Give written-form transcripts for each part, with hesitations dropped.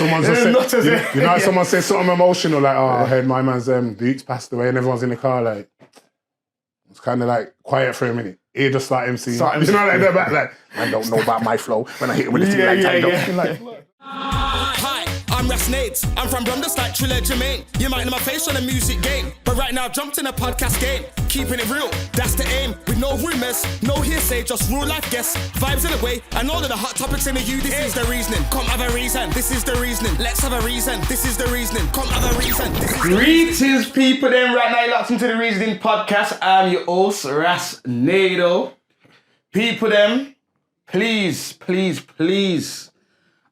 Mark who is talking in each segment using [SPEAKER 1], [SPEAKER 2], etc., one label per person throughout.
[SPEAKER 1] someone's just said, you know, someone says something emotional, like, oh, I heard my man's Dukes passed away, and everyone's in the car, like, it's kind of like quiet for a minute. He just start MC. You know, like they're back, like, I don't know about my flow when I hit it with the thing like.
[SPEAKER 2] Hi, I'm Rasnades. I'm from London, like Triller Jermaine. You might know my face on the music game, but right now jumped in a podcast game. Keeping it real, that's the aim. With no rumors, no hearsay, just real life guests. Vibes in the way, and all of the hot topics in the U. This is the reasoning. Come have a reason. This is the reasoning. Let's have a reason. This is the reasoning. Come have a reason.
[SPEAKER 3] Greetings, people. Then right now, you're locked into the Reasoning Podcast. I'm your host, Rasnado. People, them, please,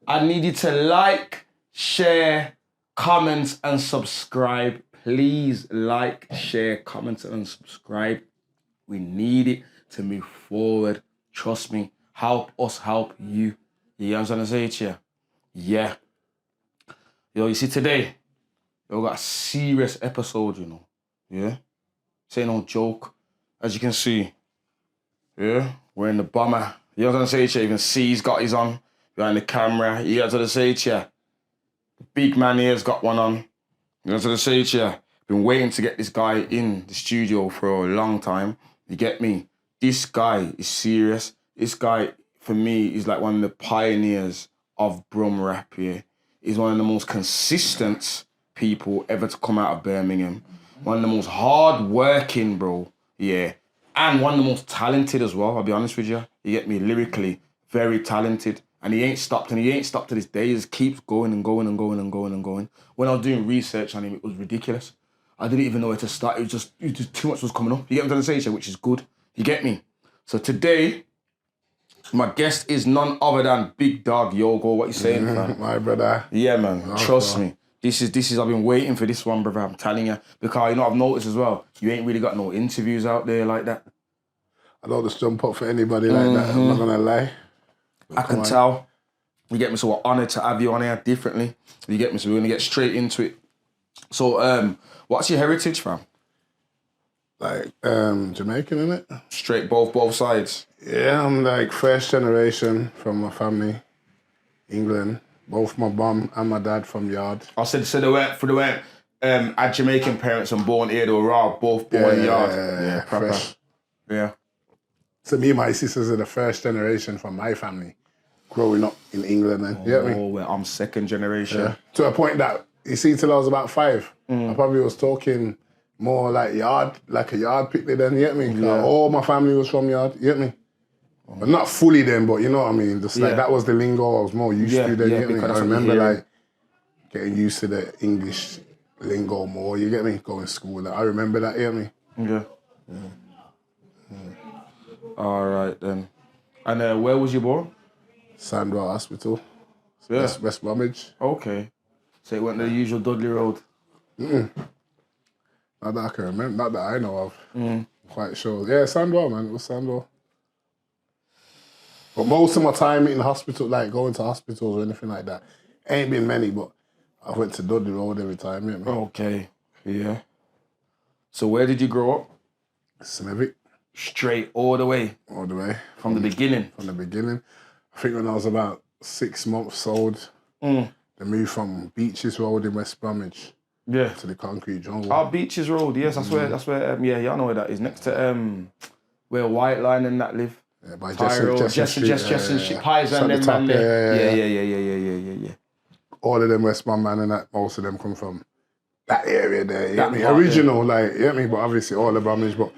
[SPEAKER 3] I need you to like, share, comment, and subscribe. Please like, share, comment, and subscribe. We need it to move forward. Trust me. Help us help you. You know what I'm trying to say to you? Yeah. Yo, you see today, we got a serious episode, you know. Yeah? This ain't no joke. As you can see, yeah, we're in the bomber. You know what I'm trying to say to you? You can see he's got his on behind the camera. You know what I'm trying to say to you? The big man here's got one on. You know what I'm trying to say to you? Been waiting to get this guy in the studio for a long time. You get me? This guy is serious. This guy, for me, is like one of the pioneers of Brum rap, yeah. He's one of the most consistent people ever to come out of Birmingham. One of the most hard-working, bro, yeah. And one of the most talented as well, I'll be honest with you. You get me? Lyrically, very talented. And he ain't stopped, and he ain't stopped to this day. He just keeps going and going and going and going and going. When I was doing research on him, it was ridiculous. I didn't even know where to start. It was just too much was coming up. You get what I'm trying to say, which is good. You get me? So today, my guest is none other than Big Dog Yogo. What you saying, man?
[SPEAKER 1] My brother.
[SPEAKER 3] Yeah, man. Trust me. This is. I've been waiting for this one, brother. I'm telling you, because you know I've noticed as well. You ain't really got no interviews out there like that.
[SPEAKER 1] I don't just jump up for anybody like that. I'm not gonna lie.
[SPEAKER 3] I can tell. You get me? So we're honoured to have you on here differently. You get me? So we're gonna get straight into it. So, what's your heritage, fam?
[SPEAKER 1] Like Jamaican, innit?
[SPEAKER 3] Straight both sides.
[SPEAKER 1] Yeah, I'm like first generation from my family, England. Both my mum and my dad from Yard.
[SPEAKER 3] I said so they weren't had Jamaican parents and born here. They were both born in Yard.
[SPEAKER 1] Yeah,
[SPEAKER 3] proper.
[SPEAKER 1] fresh.
[SPEAKER 3] Yeah.
[SPEAKER 1] So me and my sisters are the first generation from my family, growing up in England. And you get me?
[SPEAKER 3] Well, I'm second generation.
[SPEAKER 1] Yeah. To a point that you see, till I was about 5, I probably was talking more like Yard, like a Yard picnic then. You get me?
[SPEAKER 3] Yeah.
[SPEAKER 1] Like, all my family was from Yard. You get me? But not fully then, but you know what I mean? Just like that was the lingo I was more used to then, you get me? I remember like getting used to the English lingo more, you get me? Going to school, like, I remember that, you get me?
[SPEAKER 3] Yeah. All right then. And where was you born?
[SPEAKER 1] Sandwell Hospital.
[SPEAKER 3] Yeah.
[SPEAKER 1] West Bromwich.
[SPEAKER 3] Okay. So it went the usual Dudley Road?
[SPEAKER 1] Not that I can remember, not that I know of. I'm quite sure. Yeah, Sandwell, man, it was Sandwell. But most of my time in hospital, like going to hospitals or anything like that, ain't been many, but I went to Dudley Road every time. You know what I mean?
[SPEAKER 3] Okay, yeah. So where did you grow up?
[SPEAKER 1] Smethwick.
[SPEAKER 3] Straight all the way?
[SPEAKER 1] All the way.
[SPEAKER 3] From the beginning?
[SPEAKER 1] From the beginning. I think when I was about 6 months old, they moved from Beaches Road in West Bromwich to the Concrete Jungle.
[SPEAKER 3] Oh, Beaches Road, yes, that's where, yeah, y'all know where that is. Next to where White Line and that live.
[SPEAKER 1] Yeah, by
[SPEAKER 3] Jesson Street, Pies and them man there. Yeah.
[SPEAKER 1] All of them West Brom man and that, most of them come from that area there, you get me? Original, like, you get me? But obviously all the Bromwich, but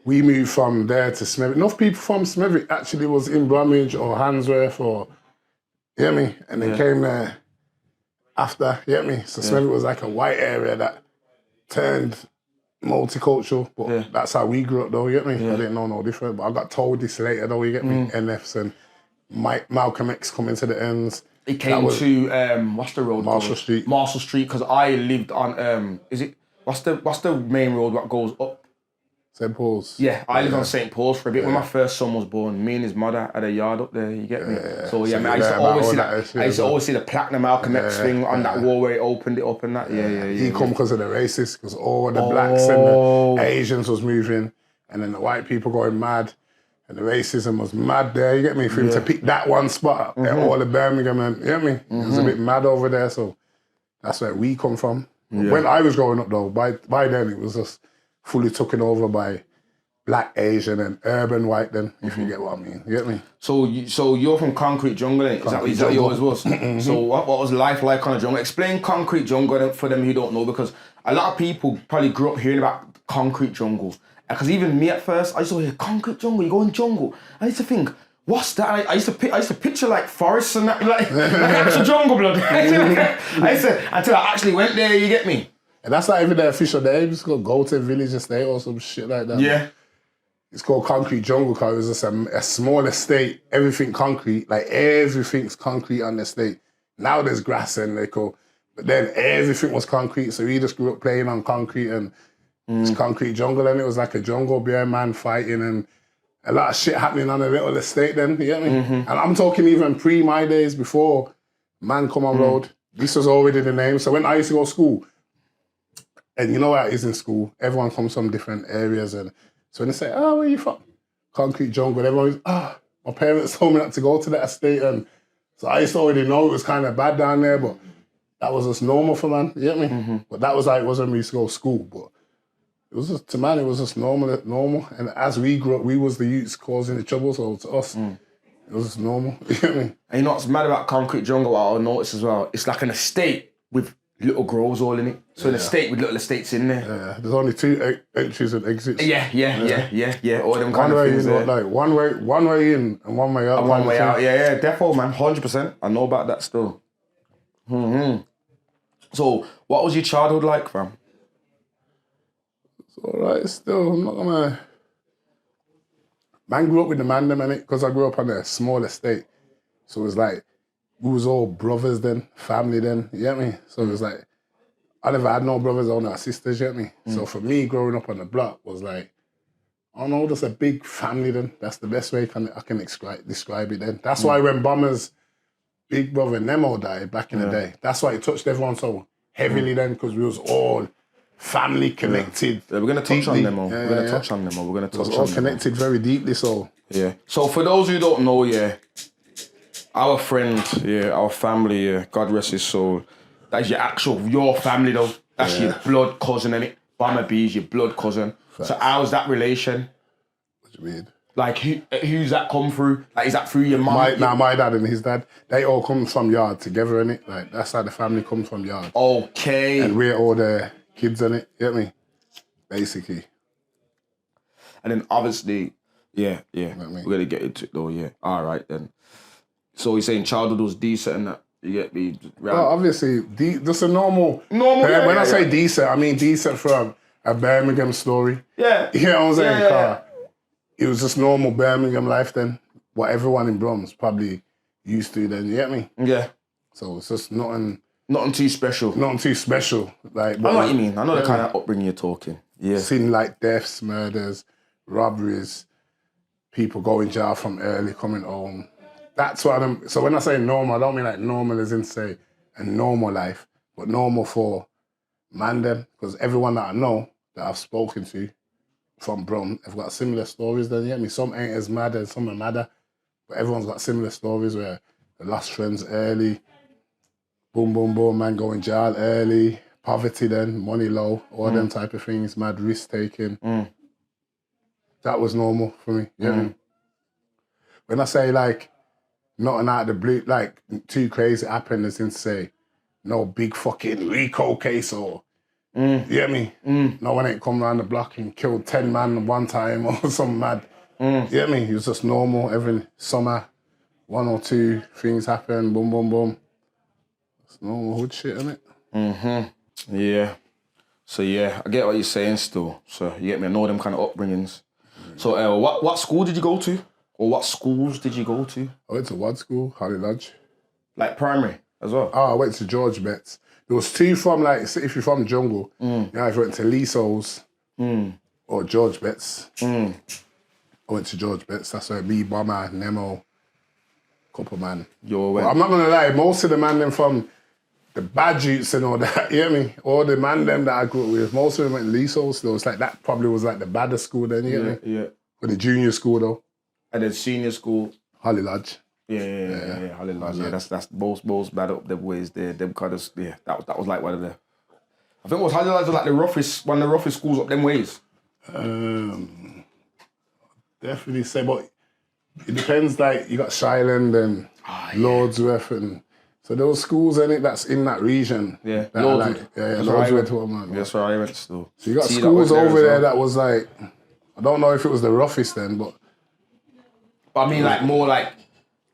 [SPEAKER 1] we moved from there to Smethwick. Enough people from Smethwick actually was in Bromwich or Handsworth or, you get me? And they came there after, you get me? So Smethwick was like a white area that turned multicultural, but that's how we grew up though, you get me? I didn't know no different, but I got told this later though, you get me? NFs and Malcolm X coming to the ends.
[SPEAKER 3] It came to, what's the road?
[SPEAKER 1] Marshall Street.
[SPEAKER 3] Marshall Street, because I lived on, what's the main road that goes up?
[SPEAKER 1] St. Paul's.
[SPEAKER 3] Yeah, I lived on St. Paul's for a bit. When my first son was born, me and his mother had a yard up there, you get me? So yeah, man, I used to always see the platinum Malcolm X thing on that wall where it opened it up and that. Yeah.
[SPEAKER 1] He come because of the racists, because all the blacks and the Asians was moving, and then the white people going mad. And the racism was mad there, you get me? For him to pick that one spot at all the Birmingham, and you get me? It was a bit mad over there, so that's where we come from. When I was growing up though, by then it was just fully taken over by Black, Asian, and urban white then, if you get what I mean. You get me?
[SPEAKER 3] So you're from Concrete Jungle, innit? Is that yours was? So what was life like on a jungle? Explain Concrete Jungle for them who don't know, because a lot of people probably grew up hearing about Concrete Jungle. Because even me at first, I used to hear Concrete Jungle, you go in jungle. I used to think, what's that? I used to picture like forests and that, like actual jungle blood. Until I actually went there, you get me?
[SPEAKER 1] And that's not even the official name. It's called Golden Village Estate or some shit like that.
[SPEAKER 3] Yeah.
[SPEAKER 1] It's called Concrete Jungle because it was just a small estate, everything concrete, like everything's concrete on the estate. Now there's grass and but then everything was concrete, so we just grew up playing on concrete and it's Concrete Jungle, and it was like a jungle bear man fighting and a lot of shit happening on a little estate then, you get me? And I'm talking even pre my days, before man come on road, this was already the name. So when I used to go to school, and you know how it is in school, everyone comes from different areas, and so when they say, oh, where you from? Concrete Jungle, everyone was, my parents told me not to go to that estate, and so I used to already know it was kind of bad down there, but that was just normal for man, you get me? But that was like, it wasn't when we used to go to school, but it was just, to man, it was just normal. And as we grew up, we was the youths causing the trouble, so to us, it was just normal, you get me?
[SPEAKER 3] And you know what's mad about Concrete Jungle, what I noticed as well, it's like an estate with little groves all in it. So an estate with little estates in there.
[SPEAKER 1] Yeah, there's only 2 entries and exits.
[SPEAKER 3] Yeah. All them kind of things there.
[SPEAKER 1] Like one way in and one way out.
[SPEAKER 3] And one way out, yeah, defo, man, 100%. I know about that still. So, what was your childhood like, fam?
[SPEAKER 1] It's all right, still, I'm not gonna... Man grew up with the man them, innit? Because I grew up on a small estate. So it was like, we was all brothers then, family then, you get me? So it was like, I never had no brothers or no sisters, you get me? So for me, growing up on the block was like, I don't know, just a big family then. That's the best way I can describe it then. That's why when Bomber's big brother Nemo died back in the day, that's why it touched everyone so heavily then, because we was all family connected.
[SPEAKER 3] Yeah, we're going to touch on Nemo. We're going to touch on Nemo. We're going to touch on
[SPEAKER 1] all connected very deeply, so.
[SPEAKER 3] Yeah. So for those who don't know, our friend, our family, God rest his soul, that's your family though. That's your blood cousin, innit? Bomber B's your blood cousin. Facts. So how's that relation?
[SPEAKER 1] What do you mean?
[SPEAKER 3] Like who's that come through? Like is that through your mum?
[SPEAKER 1] My dad and his dad, they all come from yard together, innit? Like that's how the family comes from yard.
[SPEAKER 3] Okay.
[SPEAKER 1] And we're all the kids in it, you get me? Basically.
[SPEAKER 3] And then obviously,
[SPEAKER 1] You know what I mean?
[SPEAKER 3] we're gonna get into it though, yeah. All right then. So you're saying childhood was decent and that, you get me? Right?
[SPEAKER 1] Well, obviously, just a normal. When I say decent, I mean decent from a Birmingham story.
[SPEAKER 3] Yeah.
[SPEAKER 1] You know what I'm saying?
[SPEAKER 3] Yeah.
[SPEAKER 1] It was just normal Birmingham life then, what everyone in Brom's probably used to then, you get me?
[SPEAKER 3] Yeah.
[SPEAKER 1] So it's just nothing
[SPEAKER 3] too special.
[SPEAKER 1] Nothing too special. Like,
[SPEAKER 3] I know what you mean. I know the kind of upbringing you're talking. Yeah.
[SPEAKER 1] Seen like deaths, murders, robberies, people going jail from early, coming home. That's what so when I say normal, I don't mean like normal as in say a normal life, but normal for man them, because everyone that I know that I've spoken to from Brum have got similar stories then, you get me? Some ain't as mad as some are madder, but everyone's got similar stories where they lost friends early, boom, boom, boom, man going jail early, poverty then, money low, all them type of things, mad risk taking. That was normal for me, you get me? When I say like, nothing out of the blue, like too crazy happened as in say, no big fucking Rico case or, you get me? No one ain't come around the block and killed 10 man one time or something mad. You get me? It was just normal. Every summer, 1 or 2 things happen, boom, boom, boom. It's normal hood shit, innit?
[SPEAKER 3] Yeah. So I get what you're saying still. So you get me? I know them kind of upbringings. So what school did you go to? Or what schools did you go to?
[SPEAKER 1] I went to one school, Holly Lodge.
[SPEAKER 3] Like primary as well?
[SPEAKER 1] I went to George Betts. There was 2 from like, if you're from Jungle, you either went to Liso's or George Betts. I went to George Betts. That's where me, Bomber, Nemo, couple man. I'm not gonna lie, most of the man them from the bad youths and all that, you get me? All the man them that I grew up with, most of them went to Liso's. So it's like that probably was like the baddest school then, you get me?
[SPEAKER 3] Yeah.
[SPEAKER 1] But the junior school though.
[SPEAKER 3] And then senior school.
[SPEAKER 1] Holly Lodge.
[SPEAKER 3] Yeah, Holly Lodge. Yeah, that's most bad up them ways there. Them kind of, that was like one of the, I think it was Holly Lodge was like one of the roughest schools up them ways.
[SPEAKER 1] Definitely say, but it depends. Like you got Shiland and Lordsworth, and so those schools in it that's in that region.
[SPEAKER 3] Yeah,
[SPEAKER 1] Lordsworth.
[SPEAKER 3] Lordsworth. That's where I went to school.
[SPEAKER 1] So you got schools over there that was like, I don't know if it was the roughest then, but
[SPEAKER 3] I mean like more like.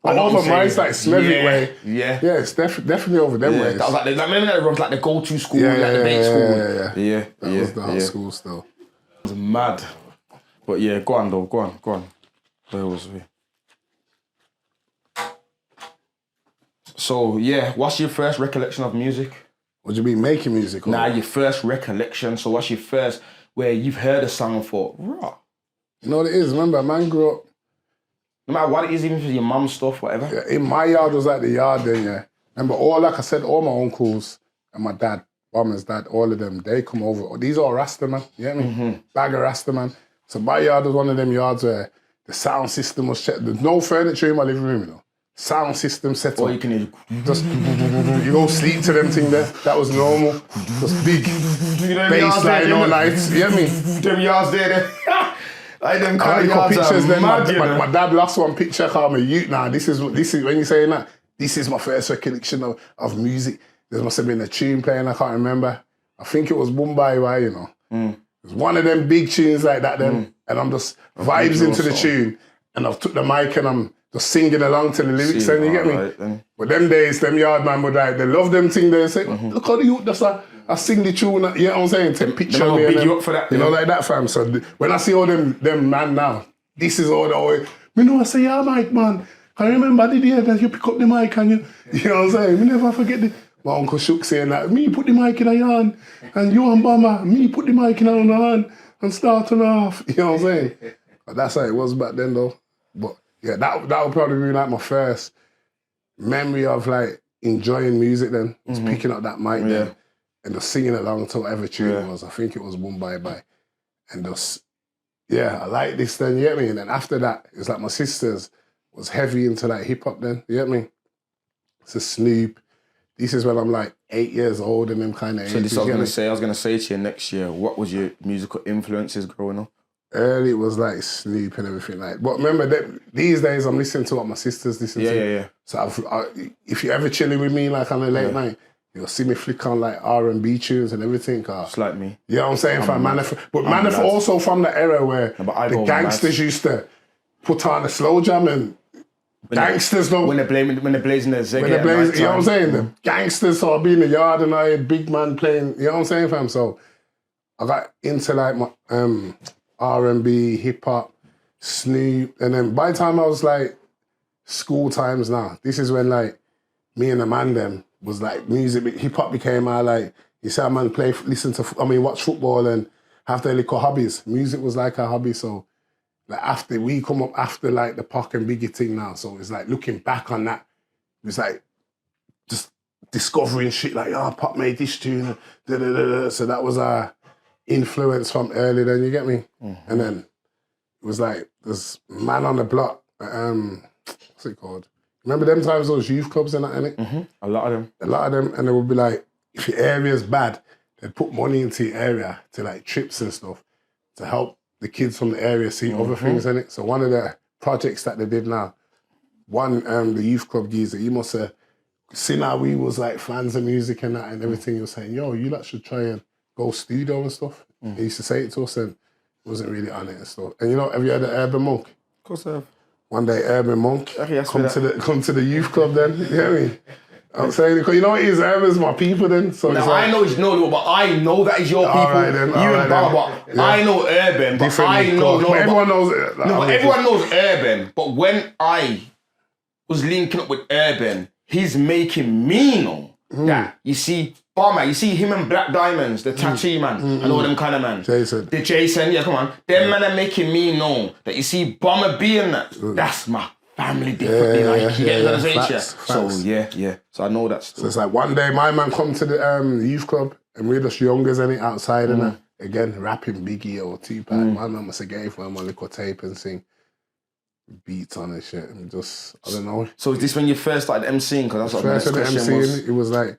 [SPEAKER 1] Over mine's like Smethwick way.
[SPEAKER 3] Yeah,
[SPEAKER 1] it's definitely over them ways.
[SPEAKER 3] That was like remember that was like the go-to school, like the bait school.
[SPEAKER 1] Yeah. That was the hot school still.
[SPEAKER 3] It was mad. But yeah, go on. Where was we? So yeah, what's your first recollection of music?
[SPEAKER 1] What do you mean, making music?
[SPEAKER 3] Nah, your first recollection. So what's your first where you've heard a song and thought, raw?
[SPEAKER 1] You know what it is? Remember, man grew up.
[SPEAKER 3] No matter what it is, even for your mum's stuff, whatever.
[SPEAKER 1] Yeah, in my yard was like the yard then, yeah. Remember, like I said, all my uncles and my dad, Bomber's dad, all of them, they come over. These are Rasta, man. You get me? Bag of Rasta, man. So my yard was one of them yards where the sound system was checked. There's no furniture in my living room, you know. Sound system set up.
[SPEAKER 3] You can
[SPEAKER 1] just you go sleep to them thing there. That was normal. Just big bass line all nights. You get me?
[SPEAKER 3] Them yards there. Like them kind of yards
[SPEAKER 1] pictures. Then
[SPEAKER 3] mad,
[SPEAKER 1] my dad lost one picture. Called me youth. Now this is when you saying that. This is my first recollection of music. There must have been a tune playing. I can't remember. I think it was Mumbai, you know. It was one of them big tunes like that. Then and I'm just vibes into the tune, and I've took the mic and I'm just singing along to the lyrics. And you get me? Right, but them days, them yard man would like they love them thing. They say, look how the youth just I sing the tune, you know what I'm saying? Take picture of me and
[SPEAKER 3] you up for that,
[SPEAKER 1] you know, like that, fam. So when I see all them man now, this is all the way. Me know I say, yeah, Mike, man. I remember the day that you pick up the mic and you know what I'm saying? Me never forget my Uncle Shook saying that, me put the mic in a hand and you and Bama, me put the mic in a hand and start on off. You know what I'm saying? But that's how it was back then though. But yeah, that would probably be like my first memory of like enjoying music then, was picking up that mic then. And just singing along to whatever tune it was. I think it was Mumbai Bye. And just, I like this then, you get me? And then after that, it's like my sisters was heavy into like hip hop then, you get me? So Snoop. This is when I'm like 8 years old and them kind of ages.
[SPEAKER 3] So this I was gonna say to you next year, what was your musical influences growing up?
[SPEAKER 1] Early it was like Snoop and everything like. But remember these days I'm listening to what my sisters listen to.
[SPEAKER 3] Yeah.
[SPEAKER 1] So if you're ever chilling with me like on a late night, you'll see me flick on like R&B tunes and everything.
[SPEAKER 3] Just like me.
[SPEAKER 1] You know what I'm saying? But Manif also from the era where the gangsters used to put on a slow jam and gangsters though.
[SPEAKER 3] When they're blazing their zig.
[SPEAKER 1] You know what I'm saying? The gangsters, so I'll be in the yard and I had big man playing, you know what I'm saying, fam? So I got into like my R&B, hip hop, Snoop, and then by the time I was like school times now, this is when like me and the man them was like music, hip hop became our like, you see a man watch football and have their little hobbies. Music was like a hobby, so like after we come up after like the Pac and Biggie thing now, so it's like looking back on that, it was like just discovering shit like, Pac made this tune, so that was our influence from early then, you get me? And then it was like, there's Man on the Block, what's it called? Remember them times, those youth clubs and that, innit?
[SPEAKER 3] A lot of them.
[SPEAKER 1] And they would be like, if your area's bad, they'd put money into your area to like trips and stuff to help the kids from the area see other things, innit? So one of the projects that they did now, the youth club geezer, he must have seen how we was like fans of music and that and everything. He was saying, yo, you lot should try and go studio and stuff. He used to say it to us and wasn't really on it and stuff. And you know, have you heard of Urban Monk?
[SPEAKER 3] Of course I have.
[SPEAKER 1] One day, Urban Monk, come to the youth club then, you know what I mean? I'm saying, because you know what it is, Urban's my people then. So
[SPEAKER 3] now, I know it's but I know that is your people.
[SPEAKER 1] Right then,
[SPEAKER 3] I know Urban, but I know...
[SPEAKER 1] But everyone knows it.
[SPEAKER 3] But everyone knows Urban, but when I was linking up with Urban, he's making me know that, you see, Bomber, you see him and Black Diamonds, the tattoo man, and all them kind of man. The Jason, yeah, come on. Them man are making me know that, you see, Bomber being that, that's my family differently. So, yeah. So I know that still.
[SPEAKER 1] So it's like one day my man come to the youth club and we're just youngers and outside and again, rapping Biggie or Tupac. My man must have gave him a little tape and sing. beats on and shit, and just, I don't know.
[SPEAKER 3] So is this when you first started emceeing? Because that's what
[SPEAKER 1] First
[SPEAKER 3] my
[SPEAKER 1] at the
[SPEAKER 3] next question was.
[SPEAKER 1] MCing, it was like,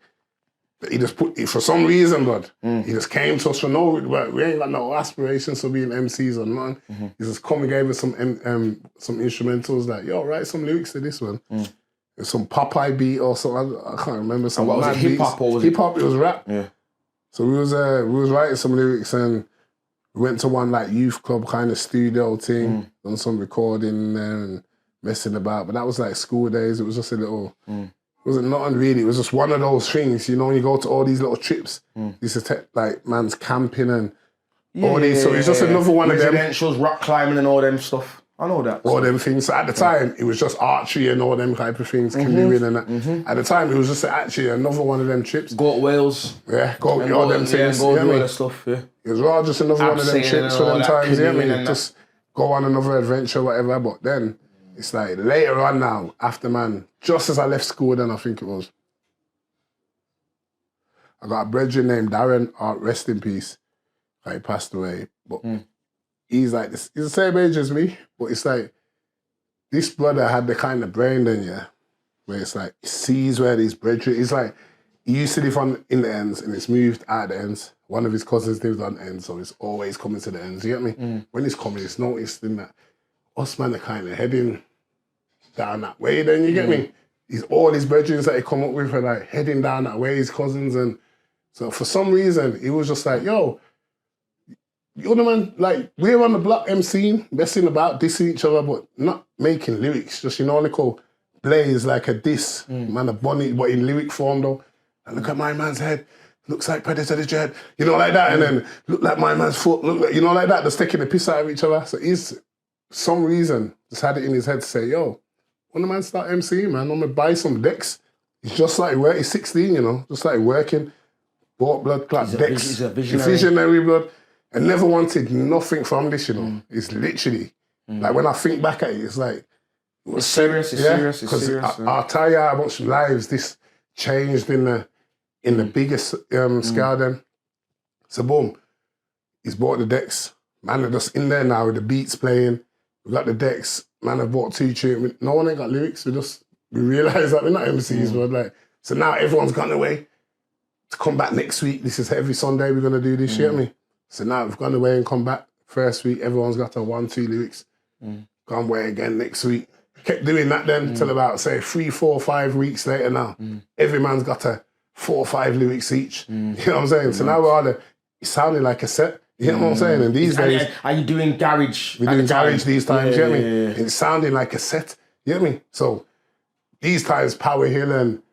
[SPEAKER 1] he just put, for some reason, blood, he just came to us for no, we ain't got no aspirations for being MCs or nothing. He just come and gave us some instrumentals, like, yo, write some lyrics to this one. Some Popeye beat or something, I can't remember. Some
[SPEAKER 3] what was it, hip-hop or was it?
[SPEAKER 1] Hip-hop, it was rap.
[SPEAKER 3] Yeah.
[SPEAKER 1] So we was writing some lyrics and we went to one like youth club kind of studio thing, done some recording there and messing about. But that was like school days. It was just a little, it wasn't nothing really. It was just one of those things, you know, when you go to all these little trips, this is like man's camping and all these. So it's just another one of them.
[SPEAKER 3] Residentials, rock climbing and all them stuff. I know that.
[SPEAKER 1] All them things. So at the time, it was just archery and all them type of things, canoeing and that. At the time, it was just actually another one of them trips.
[SPEAKER 3] Go to Wales.
[SPEAKER 1] Yeah, go all them things.
[SPEAKER 3] Go
[SPEAKER 1] Yeah,
[SPEAKER 3] do all that stuff, yeah.
[SPEAKER 1] It was all just another one of them trips for them times, yeah, I mean, just go on another adventure, whatever. But then, it's like later on now, after man, just as I left school then, I think it was, I got a brethren named Darren, rest in peace. He passed away. But he's like, he's the same age as me, but it's like, this brother had the kind of brain then, yeah, where it's like, he sees where these brethren, it's like, he used to live in the ends and it's moved out the ends. One of his cousins lives on the ends, so it's always coming to the ends, you get me? When it's coming, it's noticed in that us man are kind of heading down that way then, you get me? All his brethren that he come up with are like heading down that way, his cousins, and so for some reason, he was just like, yo, you're the man, like, we're on the block MCing, messing about, dissing each other, but not making lyrics, just, you know, little blaze like a diss, man, a bunny, but in lyric form though. And look at my man's head, looks like Predator the Dread, you know, like that, and then look like my man's foot, look like, you know, like that, just taking the piss out of each other. So he's, some reason, just had it in his head to say, yo, when the man start MCing, man, I'm gonna buy some decks. He's just like work, he's 16, you know, just like working, bought blood clot decks.
[SPEAKER 3] He's a visionary.
[SPEAKER 1] Visionary blood. And never wanted nothing from this, you know. It's literally, like when I think back at it, it's like,
[SPEAKER 3] it's serious, it's serious, it's serious.
[SPEAKER 1] Because I'll tell you how much lives this changed in the biggest scale then. So boom, he's bought the decks. Man are just in there now with the beats playing. We got the decks. Man have bought 2 tunes. No one ain't got lyrics. We realise that we're not MCs, but like, so now everyone's gone away to come back next week. This is every Sunday we're gonna do this, you get me? So now we've gone away and come back. First week, everyone's got a 1, 2 lyrics. Gone away again next week. Kept doing that then till about, say, 3, 4, 5 weeks later now. Every man's got a 4 or 5 lyrics each. You know what I'm saying? So now it's sounding like a set. You know what I'm saying? And these days...
[SPEAKER 3] Are you doing garage?
[SPEAKER 1] We're doing garage these times, you get me?
[SPEAKER 3] Yeah.
[SPEAKER 1] It's sounding like a set, you get me? So these times, Power Hill and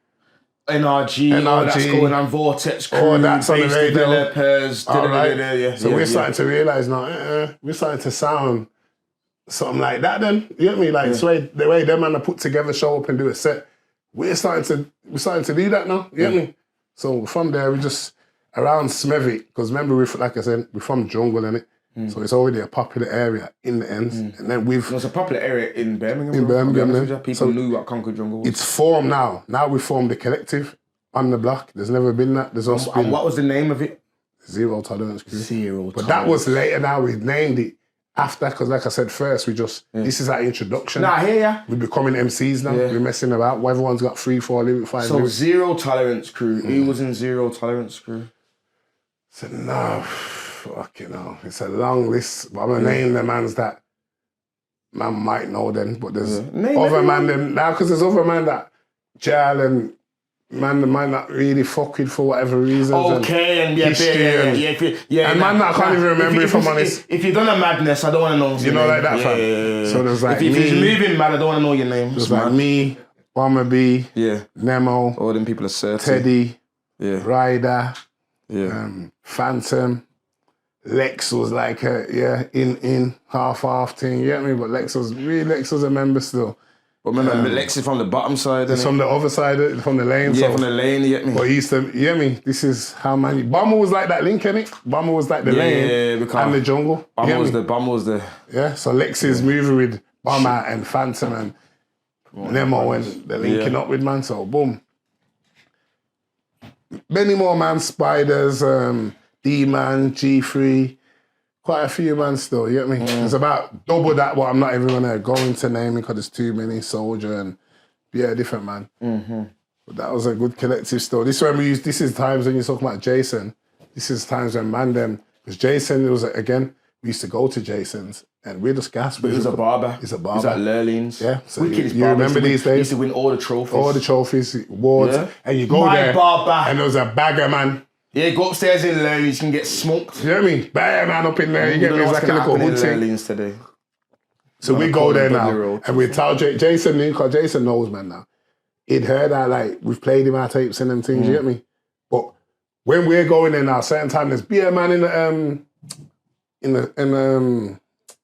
[SPEAKER 3] NRG, all that's going on, Vortex Crew,
[SPEAKER 1] all that's on the radio.
[SPEAKER 3] Developers,
[SPEAKER 1] So we're starting to realise now, we're starting to sound something like that then, you get me? Like the way them man are put together, show up and do a set, we're starting to do that now, you get me? So from there, we just, around Smethwick, because remember, like I said, we're from jungle, innit? So it's already a popular area in the ends. And then
[SPEAKER 3] it's a popular area in Birmingham.
[SPEAKER 1] In Birmingham,
[SPEAKER 3] people knew what Conquer Jungle was.
[SPEAKER 1] It's formed now. Now we formed the collective on the block. There's never been that. There's also been...
[SPEAKER 3] And what was the name of it?
[SPEAKER 1] Zero Tolerance Crew.
[SPEAKER 3] Zero
[SPEAKER 1] But that was later now. We named it after, because like I said first, we just, this is our introduction.
[SPEAKER 3] Nah, I hear ya.
[SPEAKER 1] We're becoming MCs now. We're messing about. Everyone's got 3, 4 lyrics, 5
[SPEAKER 3] So
[SPEAKER 1] lyrics.
[SPEAKER 3] Zero Tolerance Crew. Who was in Zero Tolerance Crew?
[SPEAKER 1] So no, fucking hell. It's a long list, but I'm going to name the mans that man might know then, but there's other man them now, because there's other man that jail and man that might not really fuck with for whatever reasons.
[SPEAKER 3] Okay, and
[SPEAKER 1] and man that I can't even remember if I'm honest.
[SPEAKER 3] If you've done a madness, I don't want to know
[SPEAKER 1] you know, like that, fam. So there's like
[SPEAKER 3] if you're moving mad, I don't want to know your name.
[SPEAKER 1] There's like me, Bomber B, Nemo,
[SPEAKER 3] all them people are certain.
[SPEAKER 1] Teddy,
[SPEAKER 3] Ryder,
[SPEAKER 1] Phantom. Lex was like a in half thing, you get me? But Lex was a member still.
[SPEAKER 3] But remember, Lex is from the bottom side.
[SPEAKER 1] It's from the other side, from the lane.
[SPEAKER 3] Yeah, from the lane, you get me?
[SPEAKER 1] But he used to, you get me? This is how many. Bomber was like that link, innit? Bomber was like the lane and the jungle.
[SPEAKER 3] Bomber was the.
[SPEAKER 1] Yeah, so Lex is moving with Bomber and Phantom and Nemo and they're linking up with man, so boom. Many more man, Spiders, D-Man, G3, Quite a few, man, still, you get me? It's about double that, what I'm not even gonna go into naming because there's too many. Soldier and different man. But that was a good collective still. This is times when you're talking about Jason. This is times when man them, because Jason was, again, we used to go to Jason's and we're just gas.
[SPEAKER 3] But he's a barber.
[SPEAKER 1] He's a barber.
[SPEAKER 3] He's at Lurleen's.
[SPEAKER 1] Yeah. So
[SPEAKER 3] Wickedest
[SPEAKER 1] you
[SPEAKER 3] barber.
[SPEAKER 1] remember these days?
[SPEAKER 3] He used to win all the trophies.
[SPEAKER 1] All the trophies, awards.
[SPEAKER 3] Yeah.
[SPEAKER 1] And you go
[SPEAKER 3] My
[SPEAKER 1] there
[SPEAKER 3] barber.
[SPEAKER 1] and there was a bagger, man.
[SPEAKER 3] Yeah, go upstairs in Lurleen's, you can get smoked.
[SPEAKER 1] You know what I mean? Bagger, man, up in there. You get me? It's like a little hood thing.
[SPEAKER 3] Lurleen's today.
[SPEAKER 1] So we go there now and we tell Jason knew, because Jason knows, man, now. He'd heard that, like, we've played him our tapes and them things, you get me? But when we're going there now, certain time there's beer man in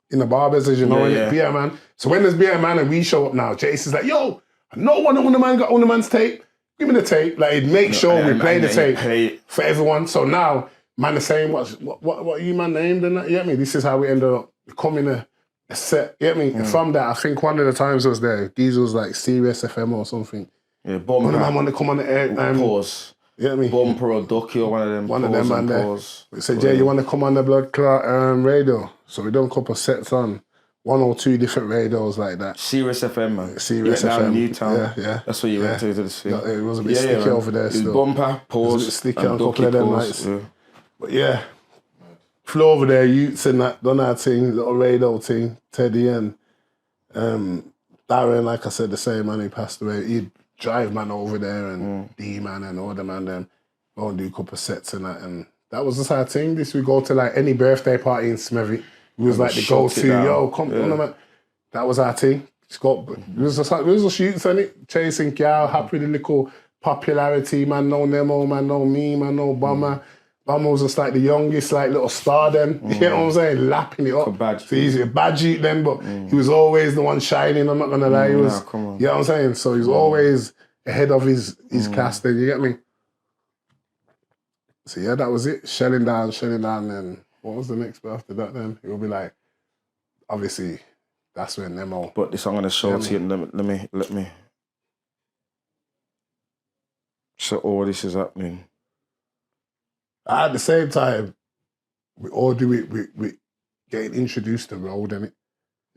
[SPEAKER 1] the barbers, as you know, beer man. So when there's beer man and we show up now, Jason's like, yo, no one on the man got on the man's tape. Give me the tape. Like, he'd make sure we play the tape for everyone. So now, man, the same, what you man named and that, you get me? This is how we ended up becoming a set, you get me? And from that, I think one of the times I was there, Diesel was like Sirius FM or something.
[SPEAKER 3] Yeah, Bumper.
[SPEAKER 1] One of them want to come on the air.
[SPEAKER 3] Pause.
[SPEAKER 1] You get me?
[SPEAKER 3] Bumper or Ducky or one of them.
[SPEAKER 1] One of them, man, there. We said, Jay, you want to come on the Blood Clot radio? So we done a couple of sets on 1 or 2 different radios like that.
[SPEAKER 3] Sirius FM, man.
[SPEAKER 1] Sirius FM.
[SPEAKER 3] Down Newtown.
[SPEAKER 1] Yeah.
[SPEAKER 3] That's where you went to this thing.
[SPEAKER 1] It was a bit sticky over there still.
[SPEAKER 3] It was Bumper, Pause,
[SPEAKER 1] it was a bit sticky on a
[SPEAKER 3] Ducky,
[SPEAKER 1] couple of them
[SPEAKER 3] Pause.
[SPEAKER 1] nights. But yeah, flew over there, Utes and that, done our thing, little radio thing, Teddy and Darren, like I said, the same man, he passed away. He'd drive man over there and D-man and all the man then go and do a couple of sets and that. And that was just our thing. This we go to like any birthday party in Smethwick. It was like the go-to, yo, come on, man. That was our thing. It was just shoots on it, chasing gal, happy with the little popularity, man, no Nemo, man, no me, man, no Bummer. Bummer was just like the youngest, like little star then. You know what I'm saying? Lapping it up.
[SPEAKER 3] Badge.
[SPEAKER 1] So he's a badge then, but he was always the one shining, I'm not gonna lie. He was,
[SPEAKER 3] come on.
[SPEAKER 1] you know what I'm saying? So he was always ahead of his class then, you get me? So yeah, that was it. Shelling down, and what was the next bit after that then? It will be like, obviously, that's when Nemo.
[SPEAKER 3] But this I'm gonna show to you. Let me. So all this is happening.
[SPEAKER 1] At the same time, we all do it with getting introduced to road, innit?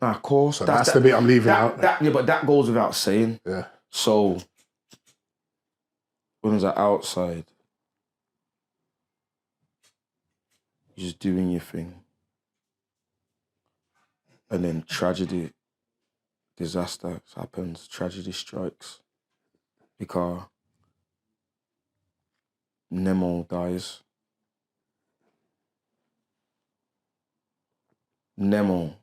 [SPEAKER 3] Nah, of course.
[SPEAKER 1] So that's the bit I'm leaving out.
[SPEAKER 3] Yeah, but that goes without saying.
[SPEAKER 1] Yeah.
[SPEAKER 3] So when I was outside, you're just doing your thing. And then tragedy, disaster happens, tragedy strikes. Because Nemo dies. Nemo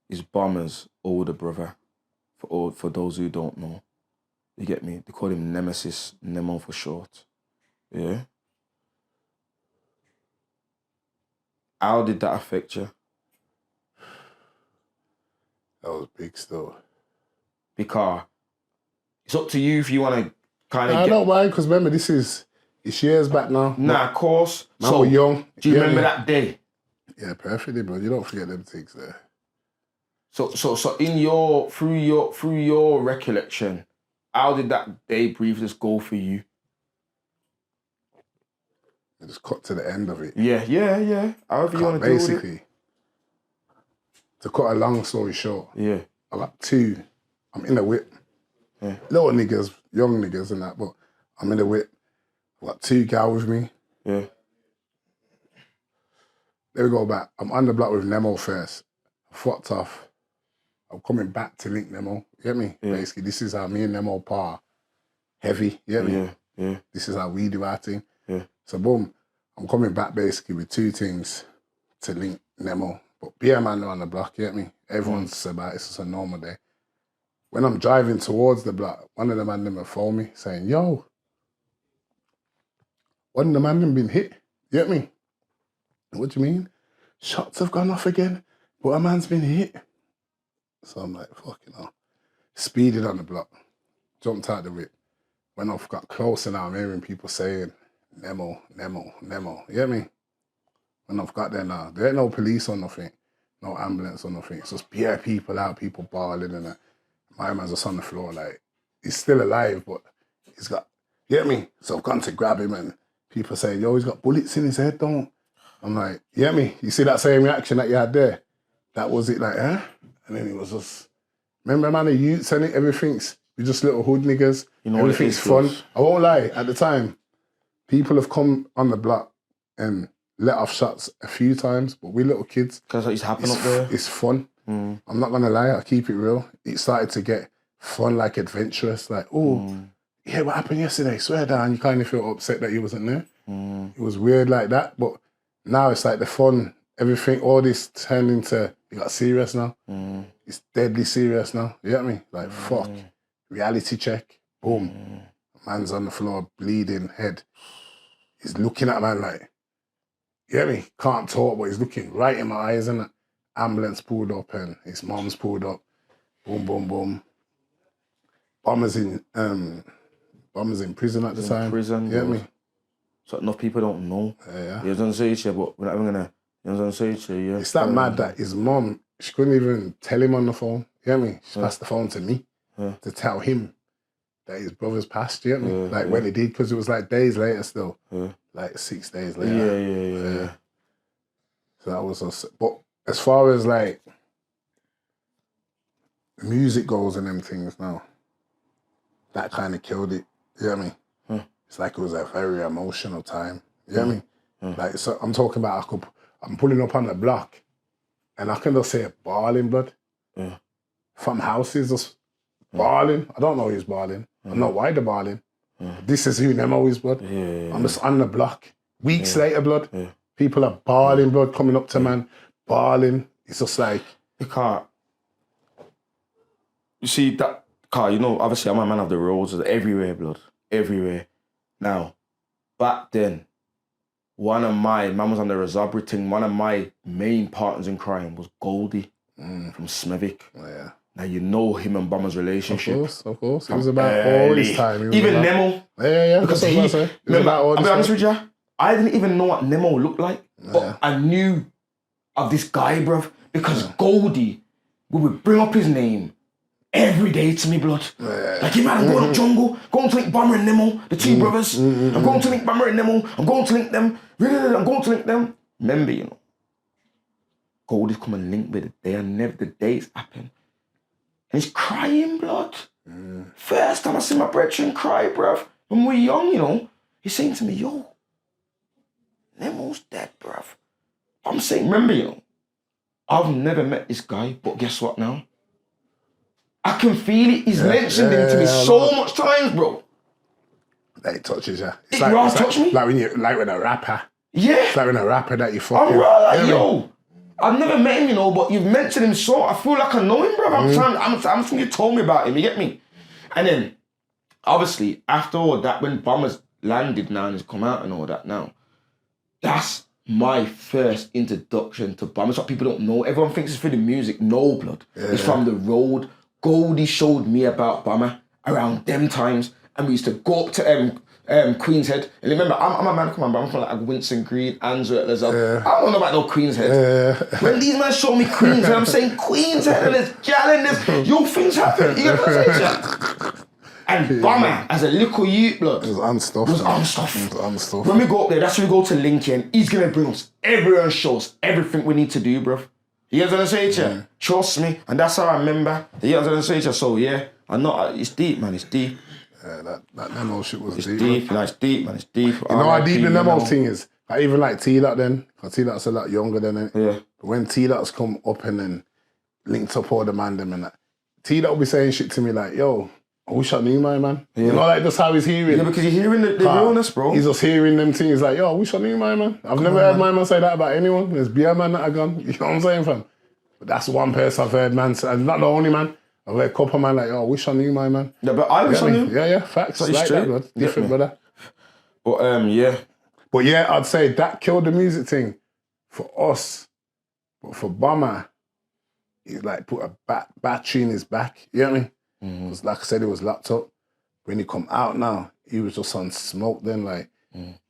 [SPEAKER 3] is Bomber's older brother, for those who don't know. You get me? They call him Nemesis, Nemo for short. Yeah? How did that affect you?
[SPEAKER 1] That was big still.
[SPEAKER 3] Because it's up to you if you want to kind of
[SPEAKER 1] I don't mind, because remember, it's years back now.
[SPEAKER 3] Nah, of course.
[SPEAKER 1] Now we're young.
[SPEAKER 3] Do you remember that day?
[SPEAKER 1] Yeah, perfectly, bro. You don't forget them things there.
[SPEAKER 3] So in through your recollection, how did that day brief just go for you?
[SPEAKER 1] I just cut to the end of it.
[SPEAKER 3] Yeah. However you want to do it.
[SPEAKER 1] Basically, to cut a long story short,
[SPEAKER 3] yeah,
[SPEAKER 1] I got 2. I'm in the whip.
[SPEAKER 3] Yeah.
[SPEAKER 1] Little niggas, young niggas and that, but I'm in the whip. I got 2 gal with me.
[SPEAKER 3] Yeah.
[SPEAKER 1] There we go back. I'm on the block with Nemo first. I fucked off. I'm coming back to link Nemo. You get me?
[SPEAKER 3] Yeah.
[SPEAKER 1] Basically, this is how me and Nemo par. Heavy. You get me?
[SPEAKER 3] Yeah.
[SPEAKER 1] This is how we do our thing.
[SPEAKER 3] Yeah.
[SPEAKER 1] So boom, I'm coming back basically with 2 things to link Nemo. But beer man on the block, you get me? Everyone's about it's just a normal day. When I'm driving towards the block, one of the man them phone me saying, yo, one of the man them been hit. You get me? What do you mean? Shots have gone off again, but a man's been hit. So I'm like, fucking hell. Speeded on the block, jumped out the whip. When I've got closer now, I'm hearing people saying, Nemo. You get me? When I've got there now, there ain't no police or nothing, no ambulance or nothing. It's just bare people out, people bawling and that. My man's just on the floor, like, he's still alive, but he's got, you get me? So I've gone to grab him and people saying, yo, he's got bullets in his head, don't. I'm like, you get me? You see that same reaction that you had there? That was it, like, huh? And then it was just, remember, man, the youths and it, everything's, we're just little hood niggas. You know, everything's fun. I won't lie, at the time, people have come on the block and let off shots a few times, but we little kids.
[SPEAKER 3] Because what used to happen up there?
[SPEAKER 1] It's fun. I'm not gonna lie, I'll keep it real. It started to get fun, like adventurous, like, oh, yeah, what happened yesterday? Swear down, you kind of feel upset that you wasn't there. It was weird like that, but now it's like the fun, everything, all this turned into, it got serious now. It's deadly serious now, you get me? Like, fuck, reality check, boom. Man's on the floor, bleeding, head. He's looking at man like, you get me? Can't talk, but he's looking right in my eyes, and ambulance pulled up and his mom's pulled up. Boom, boom, boom. Bomber's in prison at the time.
[SPEAKER 3] Prison,
[SPEAKER 1] you get me?
[SPEAKER 3] So enough people don't know.
[SPEAKER 1] Yeah.
[SPEAKER 3] He was on stage, but we're not even gonna. He was on stage, yeah.
[SPEAKER 1] It's that mad that his mom, she couldn't even tell him on the phone. You get me? She passed the phone to me to tell him that his brother's passed. You get me? Like when he did, because it was like days later still. Like 6 days later.
[SPEAKER 3] Yeah.
[SPEAKER 1] So that was us. But as far as like music goes and them things now, that kind of killed it. You get me? It's like it was a very emotional time. You get me? Like, so I'm talking about, I'm pulling up on the block and I can just say bawling, blood. From houses, just bawling. I don't know who's bawling. I don't know why they're bawling. This is who Nemo is, blood. I'm just on the block. Weeks later, blood. People are bawling, blood, coming up to man, bawling. It's just like...
[SPEAKER 3] Because, you see, that car, you know, obviously I'm a man of the roads, everywhere, blood. Everywhere. Now, back then, man was on the Resabri thing, one of my main partners in crime was Goldie from Smethwick.
[SPEAKER 1] Yeah.
[SPEAKER 3] Now, you know him and Bomber's relationship.
[SPEAKER 1] Of course. It was about all his time.
[SPEAKER 3] Even Nemo.
[SPEAKER 1] Yeah.
[SPEAKER 3] Because remember, I'll be honest with you, I didn't even know what Nemo looked like, but I knew of this guy, bruv, because Goldie would bring up his name every day to me, blood. Like, hey man, I'm going up jungle, going to link Bomber and Nemo, the two brothers. I'm going to link Bomber and Nemo, I'm going to link them. I'm going to link them. Remember, you know, Goldie's come and link with the day and never the days happen. And he's crying, blood. First time I see my brethren cry, bruv. When we were young, you know, he's saying to me, yo, Nemo's dead, bruv. I'm saying, remember, you know, I've never met this guy, but guess what now? I can feel it. He's mentioned him to me so much times, bro.
[SPEAKER 1] That it touches you.
[SPEAKER 3] It touch me.
[SPEAKER 1] Like when a rapper.
[SPEAKER 3] Yeah.
[SPEAKER 1] It's like when a rapper that you fucking...
[SPEAKER 3] I'm right, like, yo. I've never met him, you know, but you've mentioned him so I feel like I know him, bro. I'm thinking you told me about him, you get me? And then, obviously, after all that, when Bomber's landed now and has come out and all that now, that's my first introduction to Bomber. It's what people don't know. Everyone thinks it's through the music. No, blood. It's from the road. Goldie showed me about Bomber around them times, and we used to go up to Queen's Head. And remember, I'm a man, come on, bro. I'm from like Winston Green, Answer, I don't know about no Queen's Head. When these men show me Queen's Head, I'm saying Queen's Head and there's gal in this, yo, things happen. You know what I'm saying? And Bomber, as a little youth, blood,
[SPEAKER 1] It was unstuffed.
[SPEAKER 3] When we go up there, that's when we go to Linky, and he's gonna bring us everyone shows everything we need to do, bruv. You know what I'm saying to you? Trust me, and that's how I remember. You know what I'm saying to you? So yeah, I know it's deep, man. It's deep.
[SPEAKER 1] Yeah, that Nemo shit was
[SPEAKER 3] It's
[SPEAKER 1] deep.
[SPEAKER 3] deep, man. It's deep, man. It's deep.
[SPEAKER 1] You know how deep the Nemo thing is? Like, even like T-Dot then, because T-Dot's a lot younger than it.
[SPEAKER 3] Yeah.
[SPEAKER 1] But when T-Dot's come up and then linked up all the man them and that, T-Dot will be saying shit to me like, yo, I wish I knew my man. You know, like, that's how he's hearing.
[SPEAKER 3] Yeah, because you're hearing the realness, bro.
[SPEAKER 1] He's just hearing them things like, yo, I wish I knew my man. I've never heard my man say that about anyone. There's beer man that I gone. You know what I'm saying, fam? But that's one person I've heard, man. And not the only man. I've heard a couple man like, yo, I wish I knew my man.
[SPEAKER 3] Yeah, but I wish I knew.
[SPEAKER 1] Yeah, facts.
[SPEAKER 3] That's
[SPEAKER 1] like
[SPEAKER 3] straight.
[SPEAKER 1] that, blood. Different, brother.
[SPEAKER 3] But yeah.
[SPEAKER 1] But yeah, I'd say that killed the music thing for us. But for Bomber, he like put a battery in his back. You know what I mean? Because like I said, it was locked up. When he come out now, he was just on smoke then, like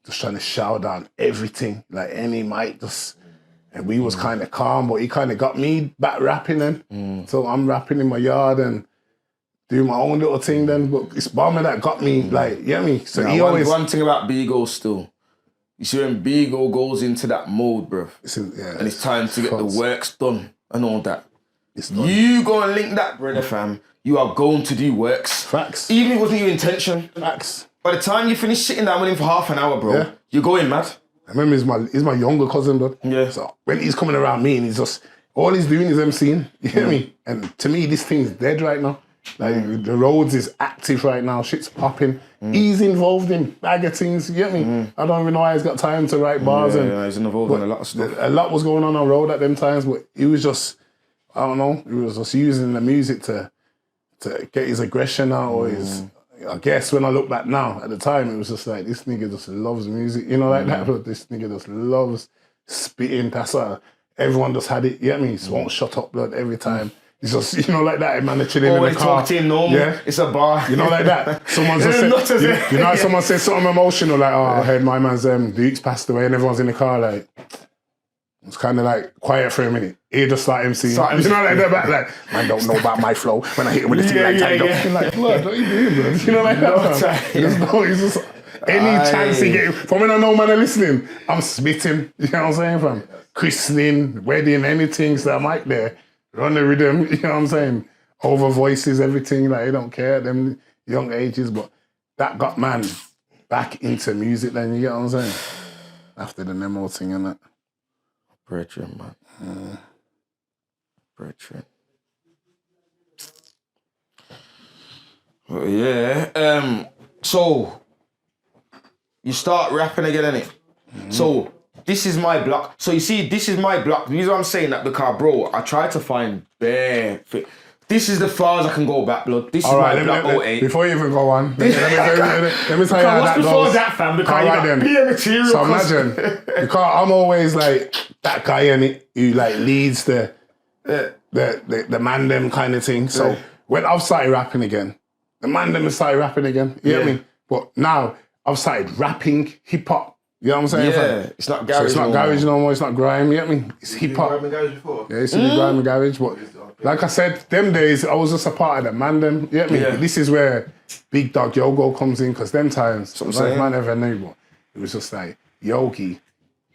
[SPEAKER 1] just trying to shout down everything, like any mic, just. And we was kind of calm, but he kind of got me back rapping then. So I'm rapping in my yard and doing my own little thing then. But it's Bomber that got me, like, you know what I mean? So
[SPEAKER 3] now,
[SPEAKER 1] he always...
[SPEAKER 3] One thing about Beagle still, You see when Bigo goes into that mode, bruv. And it's time to get the works done and all that.
[SPEAKER 1] It's done.
[SPEAKER 3] You go and link that, brother, fam. You are going to do works.
[SPEAKER 1] Facts.
[SPEAKER 3] Even if it wasn't your intention.
[SPEAKER 1] Facts.
[SPEAKER 3] By the time you finish sitting down with him for half an hour, bro, you're going mad.
[SPEAKER 1] I remember he's my younger cousin, bro.
[SPEAKER 3] Yeah.
[SPEAKER 1] So when he's coming around me and he's just, all he's doing is MCing. You get me? And to me, this thing's dead right now. Like, the roads is active right now. Shit's popping. He's involved in bag of things. You get me? I don't even know why he's got time to write bars.
[SPEAKER 3] Yeah, he's involved in a lot of stuff.
[SPEAKER 1] A lot was going on road at them times, but he was just, I don't know, he was just using the music to get his aggression out or his... I guess when I look back now, at the time, it was just like, this nigga just loves music. You know, like that, but this nigga just loves spitting. That's why everyone just had it, you get me? He won't shut up, blood, every time. It's just, you know, like that, man, chilling in the car.
[SPEAKER 3] Talked in normal, it's a bar.
[SPEAKER 1] You know, like that. Someone just said, you know, someone said something emotional, like, oh, I heard my man's Duke's passed away, and everyone's in the car, like, it's kind of like quiet for a minute. He just started MCing. You know, like that, like, man don't know about my flow. When I hit him with the thing like that, you're like, blood, what are you doing, bro? You know, like that. It's just any chance he get. From when I know man are listening, I'm spitting. You know what I'm saying, fam? Christening, wedding, anything. So I'm out there, run the rhythm. You know what I'm saying? Over voices, everything. Like, they don't care at them young ages. But that got man back into music. Then you get what I'm saying? After the Nemo thing and that.
[SPEAKER 3] Brethren, man. Brethren. Well, yeah. So you start rapping again, innit? So this is my block. So you see, this is my block. The reason I'm saying that because, bro, I tried to find bare fit. This is the far as I can go back, blood. This is my block 08.
[SPEAKER 1] Before you even go on, let me tell you how that goes.
[SPEAKER 3] Before that, fam? Because you got beer material.
[SPEAKER 1] So imagine, because I'm always like that guy, innit, who like leads the man them kind of thing. So when I've started rapping again, the man them has started rapping again. You get me? But now I've started rapping hip hop. You know what I'm saying?
[SPEAKER 3] Yeah, it's not garage.
[SPEAKER 1] So it's not garage no more. It's not grime. You get me? It's hip hop.
[SPEAKER 4] Grime and garage before?
[SPEAKER 1] Yeah, it's in the grime and garage, but like I said, them days I was just a part of the man. Them, you get me?
[SPEAKER 3] Yeah.
[SPEAKER 1] This is where Big Dog Yogo comes in because them times,
[SPEAKER 3] like
[SPEAKER 1] man never knew, but it was just like Yogi,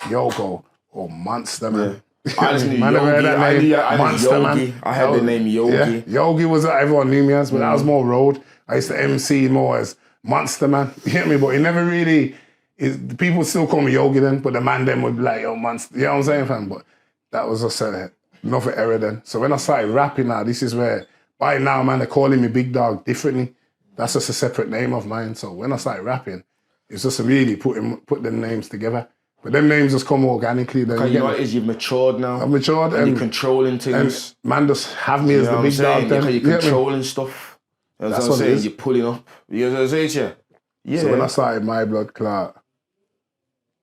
[SPEAKER 1] Yogo, or Monster Man.
[SPEAKER 3] I just knew
[SPEAKER 1] Man never heard that name.
[SPEAKER 3] I knew
[SPEAKER 1] Monster
[SPEAKER 3] Yogi.
[SPEAKER 1] Man.
[SPEAKER 3] I had the name Yogi.
[SPEAKER 1] Yeah. Yogi was what everyone knew me as, but that was more road. I used to MC more as Monster Man. You get me? But it never really. The people still call me Yogi then, but the man then would be like, yo, Monster. You know what I'm saying, fam? But that was just another era then. So when I started rapping now, this is where, by now, man, they're calling me Big Dog differently. That's just a separate name of mine. So when I started rapping, it's just really put them names together. But them names just come organically. Then
[SPEAKER 3] you know what it is, you've matured now.
[SPEAKER 1] I've matured.
[SPEAKER 3] And you're controlling things.
[SPEAKER 1] And man just have me as the Big Dog then.
[SPEAKER 3] You're controlling stuff. That's what I'm saying. You're pulling up. You know what I'm saying to you? Yeah.
[SPEAKER 1] So when I started my blood clot,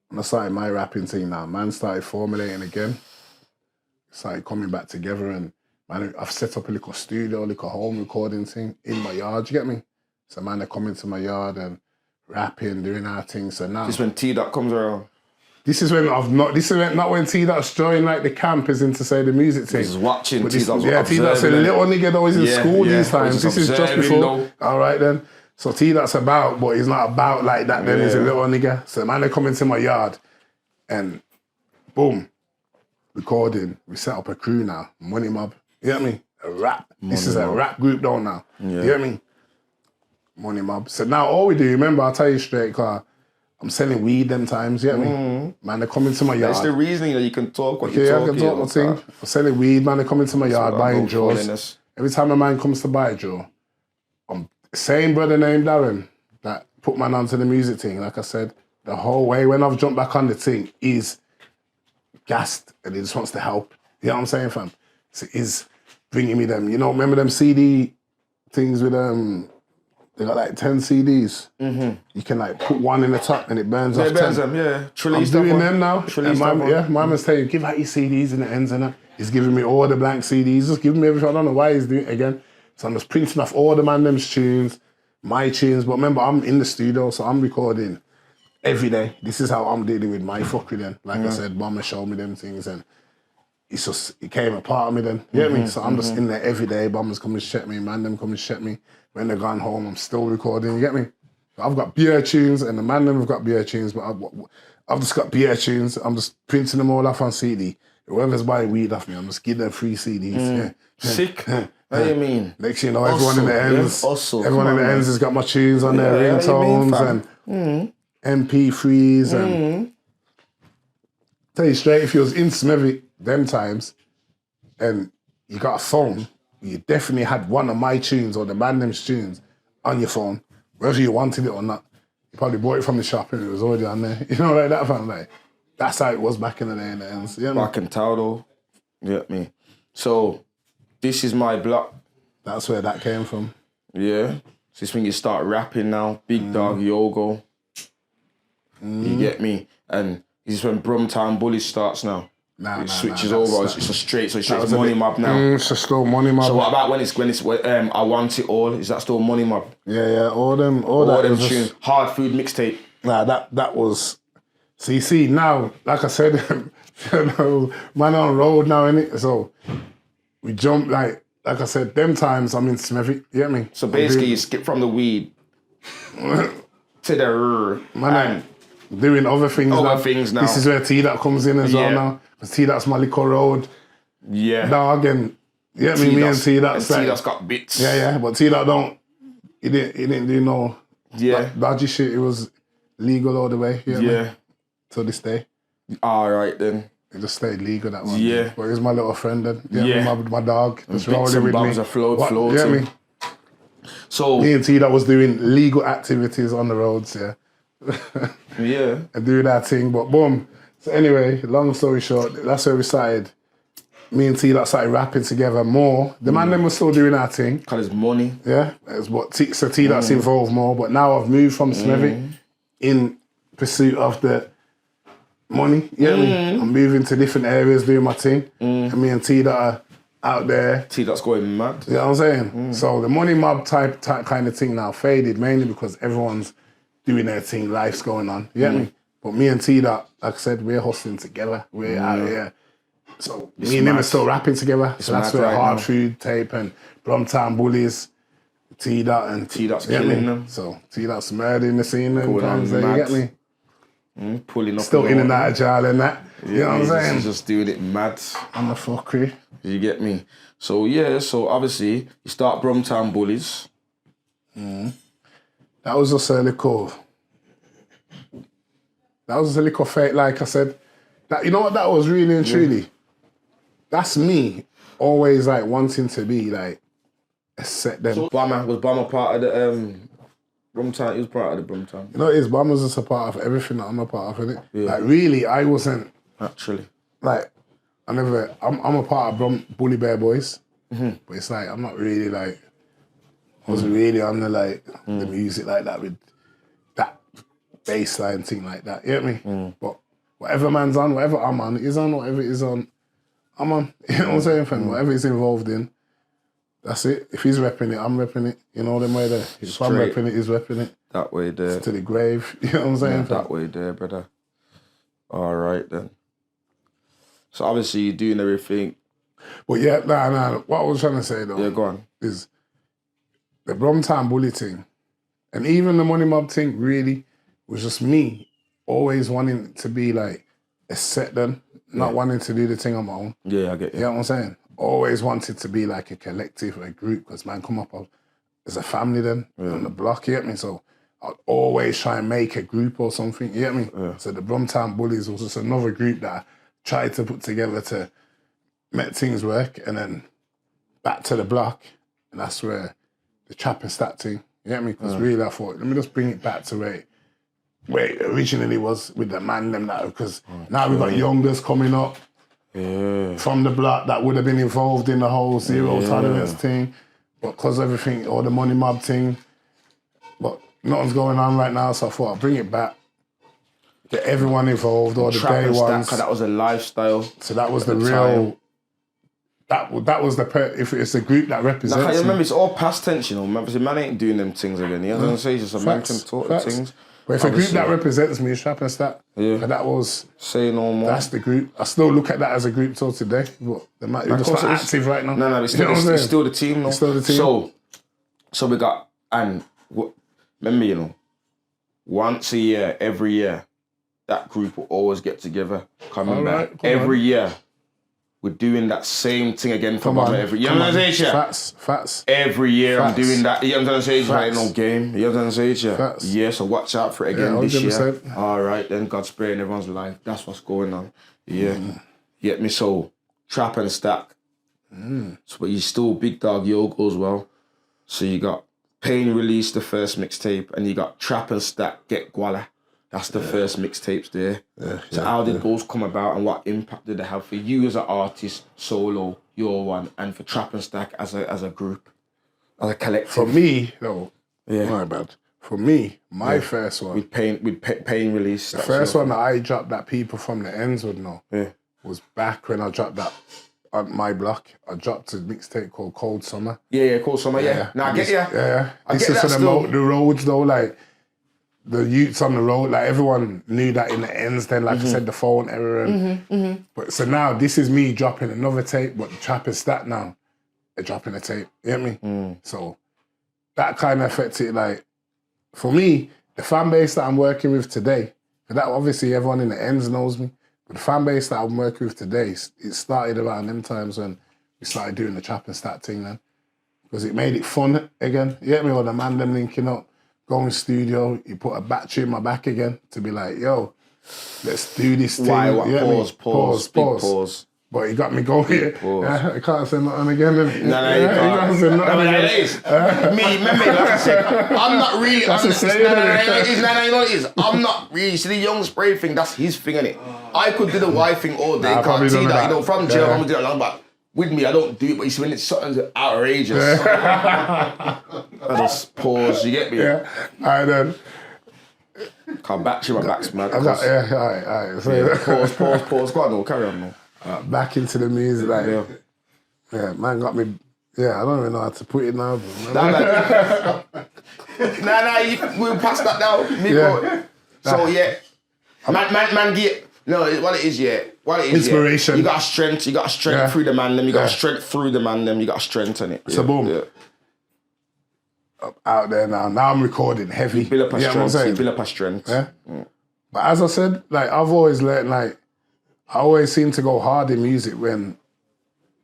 [SPEAKER 1] when I started my rapping thing now, man started formulating again. Started coming back together and man, I've set up a little studio, like a home recording thing in my yard, you get me? So man, they come into my yard and rapping, doing our thing. So now...
[SPEAKER 3] This is when T-Dot comes around.
[SPEAKER 1] This is when not when T-Dot's joined like the camp is into say the music thing.
[SPEAKER 3] He's watching,
[SPEAKER 1] T-Dot's T-Dot's a little nigga that was in school these times. This is just before. All right then. So T-Dot's about, but he's not about like that then. He's a little nigga. So man, they come into my yard and boom, recording. We set up a crew now. Money Mob. You get me? A rap. This is a rap group though now. You get me? Money Mob. So now all we do, remember, I'll tell you straight, car. I'm selling weed them times, you get me? Man, they come into my yard.
[SPEAKER 3] That's the reasoning that you can talk what you're talking.
[SPEAKER 1] I can talk my thing. I'm selling weed, man, they come into my yard buying jaws. Every time a man comes to buy a jaw, same brother named Darren that put man onto the music thing, like I said, the whole way when I've jumped back on the thing is gassed and he just wants to help. You know what I'm saying, fam? So he's bringing me them, you know, remember them CD things with they got like 10 CDs. You can like put one in the top and it burns off 10.
[SPEAKER 3] It burns them, yeah.
[SPEAKER 1] I'm doing them now. My man's telling you, give out your CDs in the ends and that. He's giving me all the blank CDs, just giving me everything. I don't know why he's doing it again. So I'm just printing off all the man them's tunes, my tunes. But remember, I'm in the studio, so I'm recording every day. This is how I'm dealing with my fuckery then. Like I said, Mama showed me them things and it came a part of me then. You get me? So I'm just in there every day. Bombers come and check me, man them come and check me. When they're gone home, I'm still recording, you get me? So I've got beer tunes and the man them have got beer tunes, but I've just got beer tunes. I'm just printing them all off on CD. Whoever's buying weed off me, I'm just giving them free CDs. Yeah.
[SPEAKER 3] Sick. What do you mean?
[SPEAKER 1] Next thing you know, everyone in the ends,
[SPEAKER 3] Everyone
[SPEAKER 1] ends has got my tunes on their ringtones and MP3s and. Tell you straight, if you was in Smethwick them times, and you got a phone, you definitely had one of my tunes or the Mandem's tunes on your phone, whether you wanted it or not. You probably bought it from the shop and it was already on there. You know, like that, fam. Like, that's how it was back in the day in the ends. You know?
[SPEAKER 3] Back in Taudo. You get me? So, this is my block.
[SPEAKER 1] That's where that came from.
[SPEAKER 3] Yeah. So this when you start rapping now. Big Dog Yogo. You get me? And this is when Brumtown Bullies starts now. It switches over. It's a straight, so it's Money Mob now.
[SPEAKER 1] It's still Money Mob.
[SPEAKER 3] So what about when it's I Want It All? Is that still Money Mob?
[SPEAKER 1] Yeah, all them
[SPEAKER 3] tunes. Hard Food mixtape.
[SPEAKER 1] Nah, that was. So you see now, like I said, man on road now, innit? So we jump like I said, them times I'm in Smethwick. You get me?
[SPEAKER 3] So basically, you skip from the weed to the
[SPEAKER 1] man. Doing other things now. This is where T-Dot comes in as well now. Because T-Dot's my Liquor Road.
[SPEAKER 3] Yeah.
[SPEAKER 1] Dog and me and T-Dot's
[SPEAKER 3] T-Dot's got bits.
[SPEAKER 1] Yeah, but T-Dot he didn't do no dodgy shit. It was legal all the way. Yeah. To this day.
[SPEAKER 3] All right then.
[SPEAKER 1] It just stayed legal that one.
[SPEAKER 3] Yeah.
[SPEAKER 1] But it was my little friend then. My dog. Just rolling with me.
[SPEAKER 3] Floating.
[SPEAKER 1] Yeah, me.
[SPEAKER 3] So
[SPEAKER 1] me and T-Dot was doing legal activities on the roads,
[SPEAKER 3] yeah.
[SPEAKER 1] And do that thing, but boom. So anyway, long story short, that's where we started. Me and T-Dot started rapping together more. The man them was still doing that thing.
[SPEAKER 3] Cause it's money.
[SPEAKER 1] Yeah, it's what so T-Dot's involved more. But now I've moved from Smethwick in pursuit of the money. You get me? I'm moving to different areas doing my thing. And me and T-Dot are out there.
[SPEAKER 3] T-Dot's going mad.
[SPEAKER 1] You know what I'm saying? So the Money Mob type kind of thing now faded, mainly because everyone's doing their thing, life's going on. You get me? But me and T-Dot, like I said, we're hustling together. We're out here. So me and him are still rapping together. So that's where Hard Food Tape and Brumtown Bullies, T-Dot and
[SPEAKER 3] T-Dot's killing them.
[SPEAKER 1] So T-Dot's murdering the scene and
[SPEAKER 3] you
[SPEAKER 1] get me?
[SPEAKER 3] Pulling up.
[SPEAKER 1] Still in and out of jail and that. You know what I'm saying?
[SPEAKER 3] He's just doing it mad.
[SPEAKER 1] I'm the fuckery.
[SPEAKER 3] You get me? So so obviously you start Brumtown Bullies.
[SPEAKER 1] That was just a little. That was a little fake, like I said. That you know what that was really and truly. That's me always like wanting to be like a set them.
[SPEAKER 3] So was Bama part of the Brumtown? He was part of the Brumtown.
[SPEAKER 1] You know, Bama's just a part of everything that I'm a part of, innit? Yeah. Like really, I wasn't
[SPEAKER 3] actually.
[SPEAKER 1] Like I'm a part of Bully Bear Boys, but it's like I'm not really like. I wasn't really on the the music like that with that bassline thing like that. You get me? But whatever man's on, whatever I'm on, is on. Whatever is on, I'm on. You know what I'm saying, fam? Whatever he's involved in, that's it. If he's repping it, I'm repping it. You know them way there. If I'm repping it, he's repping it.
[SPEAKER 3] That way there.
[SPEAKER 1] It's to the grave. You know what I'm saying?
[SPEAKER 3] That way there, brother. All right then. So obviously you're doing everything.
[SPEAKER 1] But yeah, nah. What I was trying to say though.
[SPEAKER 3] Yeah, go on.
[SPEAKER 1] Is the Brumtown Bully thing, and even the Money Mob thing, really was just me always wanting to be like a set then, not wanting to do the thing on my own.
[SPEAKER 3] Yeah, I get you.
[SPEAKER 1] You know what I'm saying? Always wanted to be like a collective, a group, because man, come up as a family then on the block, you get me? So I'd always try and make a group or something, you get me? Yeah. So the Brumtown Bullies was just another group that I tried to put together to make things work, and then back to the block, and that's where the trap and stat thing, you get me? Because really I thought, let me just bring it back to where it originally was with the man them now, because now we've got youngers coming up from the block that would have been involved in the whole zero tolerance thing, but because everything, or the Money Mob thing, but nothing's going on right now, so I thought I'll bring it back, get everyone involved, all the day ones.
[SPEAKER 3] That was a lifestyle.
[SPEAKER 1] So that was the real... That was if it's a group that represents.
[SPEAKER 3] Like, I remember it's all past tense, you know. Man ain't doing them things again. You know what I'm saying? Just a man can talk the things.
[SPEAKER 1] But if a group that represents me is Trap and Stat, that was
[SPEAKER 3] say no more.
[SPEAKER 1] That's the group. I still look at that as a group till today. But they're just not active right now.
[SPEAKER 3] No, it's still the team. No?
[SPEAKER 1] It's still the team.
[SPEAKER 3] So we got remember, you know, once a year, every year, that group will always get together, coming
[SPEAKER 1] Alright,
[SPEAKER 3] back.
[SPEAKER 1] come
[SPEAKER 3] Every
[SPEAKER 1] on.
[SPEAKER 3] year, we're doing that same thing again for
[SPEAKER 1] Come on.
[SPEAKER 3] every year. You
[SPEAKER 1] come
[SPEAKER 3] know what I'm
[SPEAKER 1] on.
[SPEAKER 3] saying?
[SPEAKER 1] Facts.
[SPEAKER 3] Every year I'm
[SPEAKER 1] Facts.
[SPEAKER 3] doing that. You know what I'm saying? Like
[SPEAKER 1] Facts.
[SPEAKER 3] no game. You know what I'm saying?
[SPEAKER 1] Facts.
[SPEAKER 3] Yeah, so watch out for it again this year.
[SPEAKER 1] 100%.
[SPEAKER 3] All right, then God's sparing everyone's life. That's what's going on. Yeah. You get me? So, trap and stack. So, but you still Big Dog Yogo as well. So you got Pain released the first mixtape, and you got Trap and Stack Get Guala. That's the first mixtapes there. So how did those come about, and what impact did they have for you as an artist, solo, your one, and for Trap and Stack as a group, as a collective?
[SPEAKER 1] For me, though,
[SPEAKER 3] Yeah.
[SPEAKER 1] my bad. For me, my first one,
[SPEAKER 3] with Pain release.
[SPEAKER 1] the first one that I dropped that people from the ends would know
[SPEAKER 3] Yeah.
[SPEAKER 1] was back when I dropped that on my block. I dropped a mixtape called Cold Summer.
[SPEAKER 3] Yeah, cool summer, yeah. Now I get ya.
[SPEAKER 1] Yeah.
[SPEAKER 3] I
[SPEAKER 1] This
[SPEAKER 3] get
[SPEAKER 1] is for
[SPEAKER 3] that
[SPEAKER 1] the,
[SPEAKER 3] still.
[SPEAKER 1] the roads though, like the youths on the road, like everyone knew that in the ends then, like I said, the phone error. And, But so now this is me dropping another tape, but the Trap is that now. They're dropping a tape, you get me? So that kind of affected, like, for me, the fan base that I'm working with today, but that obviously everyone in the ends knows me, but the fan base that I'm working with today, it started around them times when we started doing the Trap and Stat thing then. Because it made it fun again. You get me? Or the man them linking up, going studio, you put a battery in my back again to be like, yo, let's do this thing.
[SPEAKER 3] Why? What?
[SPEAKER 1] You get me?
[SPEAKER 3] Pause. Big pause.
[SPEAKER 1] But he got me going here.
[SPEAKER 3] Pause.
[SPEAKER 1] Yeah, I can't say nothing again. Innit?
[SPEAKER 3] No, you can't.
[SPEAKER 1] say nothing
[SPEAKER 3] No, but
[SPEAKER 1] again.
[SPEAKER 3] it is. Like I said, I'm not really.
[SPEAKER 1] That's a saying,
[SPEAKER 3] No,
[SPEAKER 1] innit?
[SPEAKER 3] you know what it is. I'm not really. See the young spray thing. That's his thing, innit? I could do the Y thing all day.
[SPEAKER 1] Nah, I probably
[SPEAKER 3] Can't see
[SPEAKER 1] don't know
[SPEAKER 3] that. You know,
[SPEAKER 1] that.
[SPEAKER 3] from jail,
[SPEAKER 1] Yeah.
[SPEAKER 3] I'm gonna do it long, but with me, I don't do it. But you see, when it's something outrageous, I just pause. You get me?
[SPEAKER 1] Yeah. All right then.
[SPEAKER 3] Come back to my back's mad.
[SPEAKER 1] I got, yeah, all right. So,
[SPEAKER 3] Pause. Go on, no, carry on, no.
[SPEAKER 1] back into the music, like,
[SPEAKER 3] Yeah.
[SPEAKER 1] yeah, man got me. Yeah, I don't even know how to put it now. But
[SPEAKER 3] We'll pass that now.
[SPEAKER 1] Yeah.
[SPEAKER 3] So yeah, man, get what it is. Yeah, what it is.
[SPEAKER 1] Inspiration.
[SPEAKER 3] Yeah. You got strength. You got strength
[SPEAKER 1] Yeah.
[SPEAKER 3] through the man. Them. You got
[SPEAKER 1] Yeah.
[SPEAKER 3] strength through the man. Them. You got strength in it.
[SPEAKER 1] So boom.
[SPEAKER 3] Yeah.
[SPEAKER 1] Out there now. Now I'm recording heavy.
[SPEAKER 3] Build up a
[SPEAKER 1] You know what I'm
[SPEAKER 3] strength.
[SPEAKER 1] saying?
[SPEAKER 3] You build up a strength.
[SPEAKER 1] Yeah. But as I said, like I've always learned, like I always seem to go hard in music when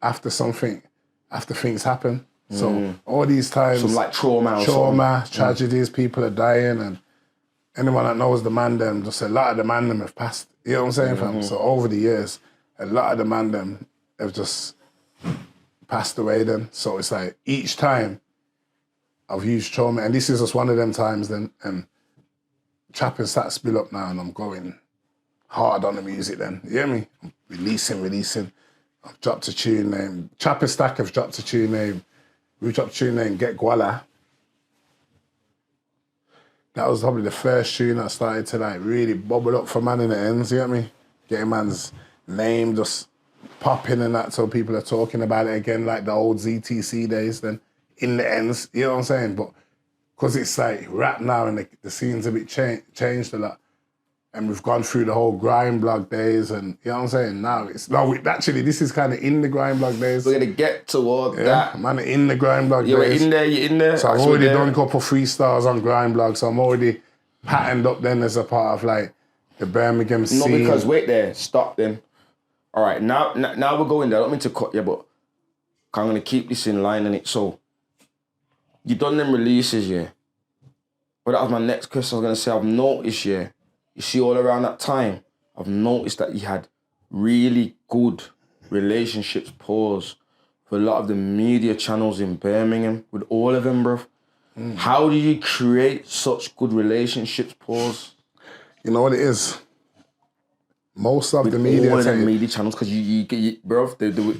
[SPEAKER 1] after things happen. So all these times,
[SPEAKER 3] Some like trauma. Or something.
[SPEAKER 1] tragedies, people are dying, and anyone that knows the man them, just a lot of the man them have passed. You know what I'm saying, fam? So over the years, a lot of the man them have just passed away then. So it's like each time I've used trauma, and this is just one of them times then, and Trap and Sat spill up now, and I'm going hard on the music then. You hear me? I'm releasing. I've dropped a tune name. Trap and Stack have dropped a tune name. We dropped a tune name Get Guala. That was probably the first tune that started to like really bubble up for man in the ends, you get me? Getting man's name just popping and that, so people are talking about it again like the old ZTC days then in the ends, you know what I'm saying? But because it's like rap now and the scene's a bit changed a lot, and we've gone through the whole grime blog days, and you know what I'm saying? Now actually this is kind of in the grime blog days.
[SPEAKER 3] We're gonna get toward
[SPEAKER 1] Yeah,
[SPEAKER 3] that.
[SPEAKER 1] man, in the grime blog
[SPEAKER 3] You're
[SPEAKER 1] days.
[SPEAKER 3] in there. You're in there.
[SPEAKER 1] So I've
[SPEAKER 3] Actually
[SPEAKER 1] already
[SPEAKER 3] there.
[SPEAKER 1] done a couple freestyles on grime blog, so I'm already patterned up then as a part of like the Birmingham scene.
[SPEAKER 3] No, because wait there. Stop then. All right, now we're going there. I don't mean to cut you, but I'm gonna keep this in line and it. So you done them releases, yeah. But that was my next question. I was gonna say I've noticed, yeah. You see, all around that time, I've noticed that you had really good relationships, pause, for a lot of the media channels in Birmingham, with all of them, bro. How do you create such good relationships, pause?
[SPEAKER 1] You know what it is? Most of the media...
[SPEAKER 3] All of them media channels, because you bro, they do it.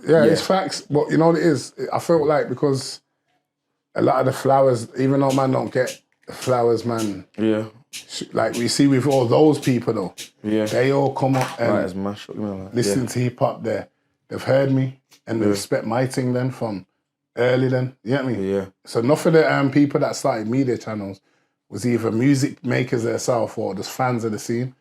[SPEAKER 1] Yeah, it's facts. But you know what it is? I felt like because a lot of the flowers, even though man don't get the flowers, man,
[SPEAKER 3] Yeah.
[SPEAKER 1] like we see with all those people though,
[SPEAKER 3] Yeah.
[SPEAKER 1] they all come up and
[SPEAKER 3] Right, it's mash up, you know, like,
[SPEAKER 1] listen to hip hop there. They've heard me and they respect my thing then from early then. You get me?
[SPEAKER 3] Yeah.
[SPEAKER 1] So enough of the people that started media channels was either music makers themselves or just fans of the scene.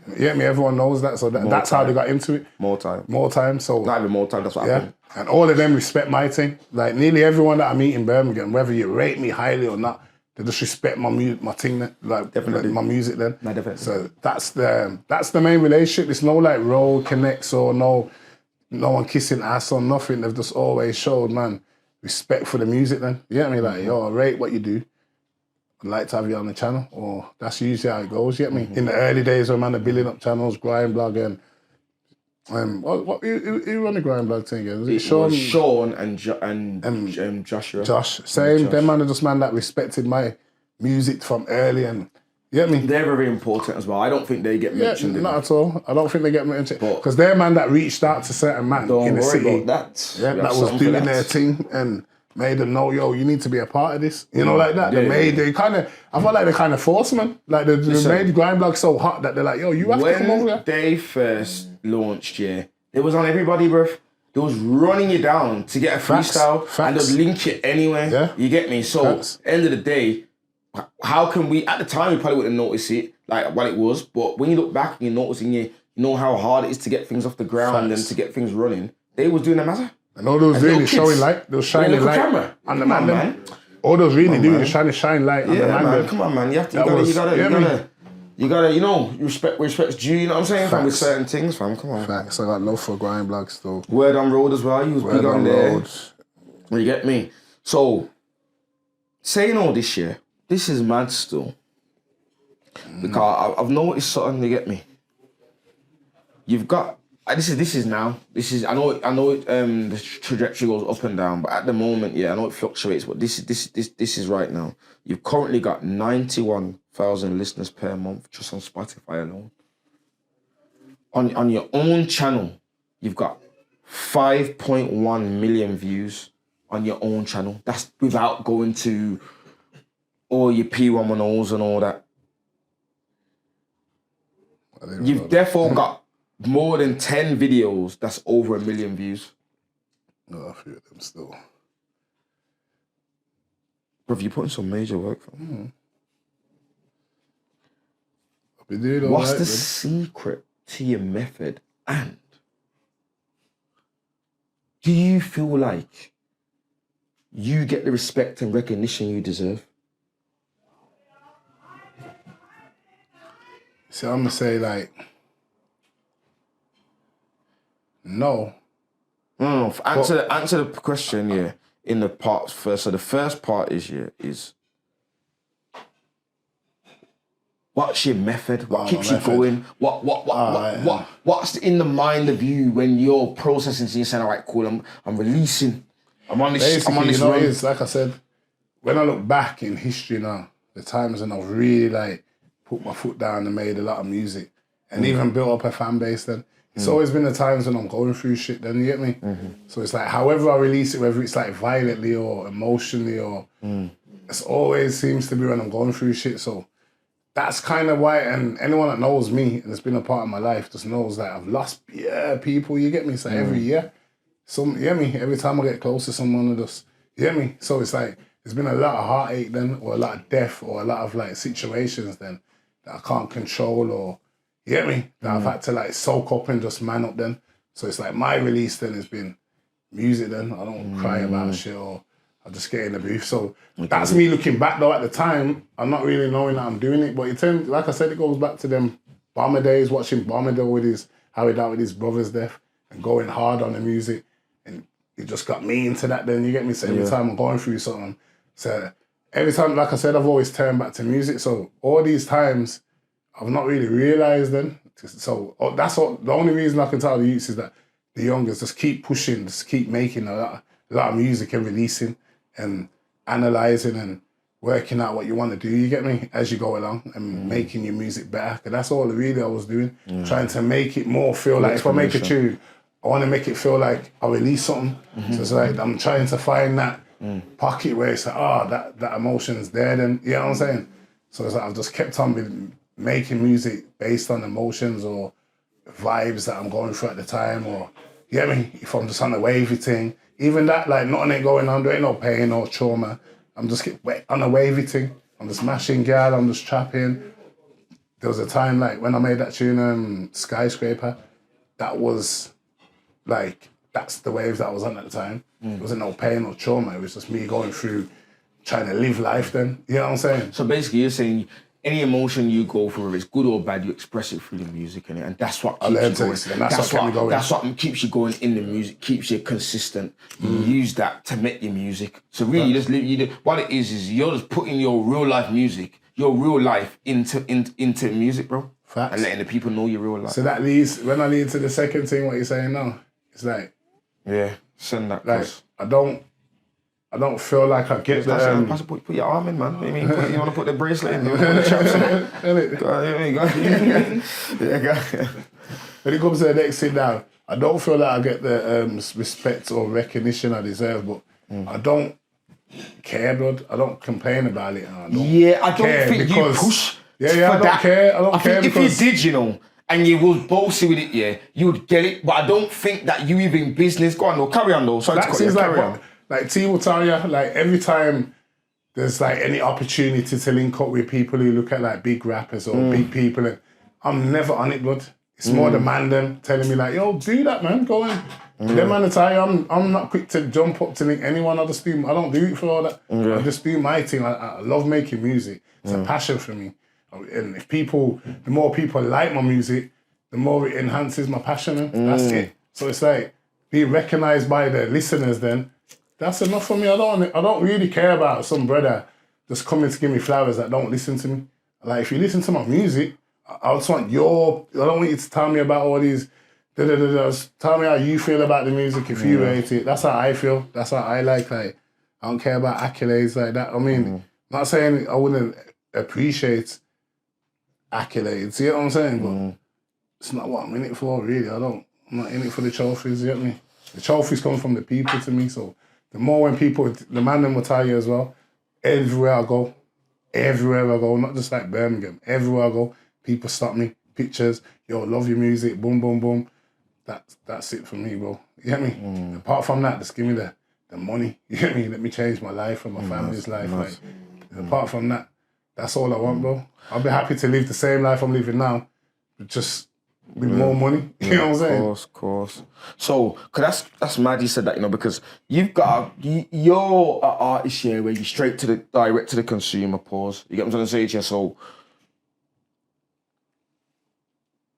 [SPEAKER 1] You get me? Everyone knows that. So that's how they got into it.
[SPEAKER 3] More time.
[SPEAKER 1] More time. So
[SPEAKER 3] Not even more time, that's what
[SPEAKER 1] yeah.
[SPEAKER 3] happened.
[SPEAKER 1] And all of them respect my thing. Like nearly everyone that I meet in Birmingham, whether you rate me highly or not, they just respect my thing, like
[SPEAKER 3] Definitely.
[SPEAKER 1] my music then.
[SPEAKER 3] No, definitely.
[SPEAKER 1] So that's the main relationship. It's no like road connects or no one kissing ass or nothing. They've just always showed, man, respect for the music then. You get me? Like, yo, I rate what you do. I'd like to have you on the channel, or that's usually how it goes, you get me? In the early days when man are building up channels, grind blog and who run the grind blog thing again? Was it Sean?
[SPEAKER 3] Was Sean and Joshua.
[SPEAKER 1] Josh. Same, them man are just man that respected my music from early and you get me?
[SPEAKER 3] They're very important as well. I don't think they get mentioned.
[SPEAKER 1] Not at all. I don't think they get mentioned. Because they're man that reached out to certain man in the city.
[SPEAKER 3] That.
[SPEAKER 1] Yeah, that was doing their thing and made them know, yo, you need to be a part of this. You know, like that. They kind of, I felt like they kind of forced man. Like they made grind blog so hot that they're like, yo, you have to come over there.
[SPEAKER 3] When they first launched, it was on everybody, bruv. They was running you down to get a freestyle and they'd link you anywhere. Yeah. You get me? So, end of the day, how can we, at the time we probably wouldn't notice it, like what it was, but when you look back and you're noticing you know how hard it is to get things off the ground and to get things running, they was doing a matter.
[SPEAKER 1] And all those really showing light, they were shining light
[SPEAKER 3] camera.
[SPEAKER 1] on the man. All those really doing is trying to shine light on the man.
[SPEAKER 3] Come on, man. You gotta, you know, respect's due, you know what I'm saying, fam, with certain things, fam, come on.
[SPEAKER 1] Facts, I got love for grind blogs though.
[SPEAKER 3] Word on road as well, you was big on there. You get me? So, saying all this year, this is mad still. Because I've noticed something, you get me? You've got, this is now. I know the trajectory goes up and down, but at the moment, I know it fluctuates, but this is right now. You've currently got 91,000 listeners per month just on Spotify alone. On your own channel, you've got 5.1 million views on your own channel. That's without going to all your P110s and all that. You've therefore got more than 10 videos that's over 1 million views.
[SPEAKER 1] No, a few of them still.
[SPEAKER 3] Bro, you put in some major work for them.
[SPEAKER 1] What's
[SPEAKER 3] the secret to your method? And do you feel like you get the respect and recognition you deserve?
[SPEAKER 1] See, I'm gonna say like, no.
[SPEAKER 3] Answer the question, in the parts first. So the first part is what's your method? What keeps you going? What's in the mind of you when you're processing? So you're saying, all right, cool, I'm releasing. I'm on this.
[SPEAKER 1] Basically,
[SPEAKER 3] I'm on this
[SPEAKER 1] you know,
[SPEAKER 3] run.
[SPEAKER 1] it's like I said, when I look back in history now, the times when I've really like put my foot down and made a lot of music and even built up a fan base then. It's always been the times when I'm going through shit then, you get me? So it's like, however I release it, whether it's like violently or emotionally or, it always seems to be when I'm going through shit. So that's kind of why, and anyone that knows me and has been a part of my life just knows that I've lost people, you get me? So every year, you get me? Every time I get close to someone, you get me? So it's like, there's been a lot of heartache then, or a lot of death, or a lot of like situations then that I can't control, or, you get me? That I've had to like soak up and just man up then. So it's like my release then has been music then. I don't cry about shit or I just get in the booth. So that's me looking back though. At the time, I'm not really knowing that I'm doing it. But it tends, like I said, it goes back to them Bomber days, watching Bomber deal with how he dealt with his brother's death and going hard on the music. And it just got me into that then, you get me? So every time I'm going through something, so every time, like I said, I've always turned back to music. So all these times, I've not really realised then. So that's what, the only reason I can tell the youths is that the youngers just keep pushing, just keep making a lot of music and releasing and analysing and working out what you want to do, you get me, as you go along and making your music better. Because that's all really I was doing, trying to make it more feel like, if I make a tune, I want to make it feel like I release something. So it's like, I'm trying to find that pocket where it's like, that emotion's there then, you know what I'm saying? So it's like, I've just kept on with making music based on emotions or vibes that I'm going through at the time, or, you get me, if I'm just on a wavy thing, even that, like, nothing ain't going on, there ain't no pain or trauma, I'm just on a wavy thing, I'm just mashing gal, I'm just trapping. There was a time, like, when I made that tune, Skyscraper, that was, like, that's the waves that I was on at the time. There wasn't no pain or trauma, it was just me going through trying to live life then. You know what I'm saying?
[SPEAKER 3] So basically, you're saying any emotion you go through, whether it's good or bad, you express it through the music, innit? And that's what keeps you going. That's what keeps you going in the music, keeps you consistent. You use that to make your music. So really, you just live. What it is you're just putting your real life music, your real life into music, bro.
[SPEAKER 1] Facts.
[SPEAKER 3] And letting the people know your real life.
[SPEAKER 1] So that leads, when I lead to the second thing, what you're saying now, it's like,
[SPEAKER 3] send that.
[SPEAKER 1] Like, I don't feel like I get the...
[SPEAKER 3] Put your arm in, man. What do you mean? You want to put the bracelet in? You want to put the chaps in? Go.
[SPEAKER 1] When it comes to the next thing now, I don't feel like I get the respect or recognition I deserve, but I don't care, blood. I don't complain about it. I don't
[SPEAKER 3] think you push
[SPEAKER 1] I don't care. I don't care
[SPEAKER 3] think if you did, you know, and you was bossy with it, you would get it. But I don't think that you even business. Go on, though. Carry on, though. Sorry to cut you. Carry on.
[SPEAKER 1] Like T will tell you, like every time there's like any opportunity to link up with people who look at like big rappers or big people, and I'm never on it, blood. It's more the man them telling me like, yo, do that, man, go on. Them man tell you, I'm not quick to jump up to link anyone. I don't do it for all that. I just do my thing. I love making music. It's a passion for me. And if the more people like my music, the more it enhances my passion. And that's it. So it's like being recognized by the listeners then. That's enough for me. I don't really care about some brother just coming to give me flowers that don't listen to me. Like, if you listen to my music, I just want I don't want you to tell me about all these Just tell me how you feel about the music if you rate it. That's how I feel. That's how I like. Like, I don't care about accolades like that. I mean, not saying I wouldn't appreciate accolades, you know what I'm saying? But it's not what I'm in it for, really. I'm not in it for the trophies, you get me? The trophies come from the people to me, so the more when people, the man them will tell you as well, everywhere I go, not just like Birmingham, everywhere I go, people stop me, pictures, yo, love your music, boom, boom, boom. That's it for me, bro. You get me? Apart from that, just give me the money. You get me? Let me change my life and my family's life. Like, apart from that, that's all I want, bro. I'll be happy to live the same life I'm living now, but just with more money. You know what I'm saying?
[SPEAKER 3] Of course. So, cause that's mad you said that, you know, because you're an artist here where you straight to the direct to the consumer. Pause. You get what I'm trying to say to you? So,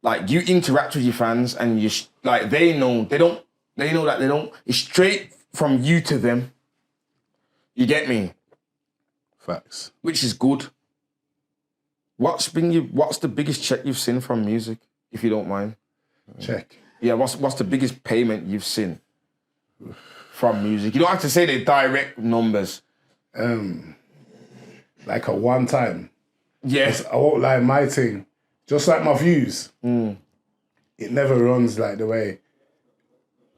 [SPEAKER 3] like, you interact with your fans and you like they know that it's straight from you to them. You get me?
[SPEAKER 1] Facts.
[SPEAKER 3] Which is good. What's the biggest check you've seen from music, if you don't mind?
[SPEAKER 1] Check.
[SPEAKER 3] Yeah, what's the biggest payment you've seen from music? You don't have to say the direct numbers.
[SPEAKER 1] Like a one time.
[SPEAKER 3] Yes.
[SPEAKER 1] I won't lie, my thing, just like my views, it never runs like the way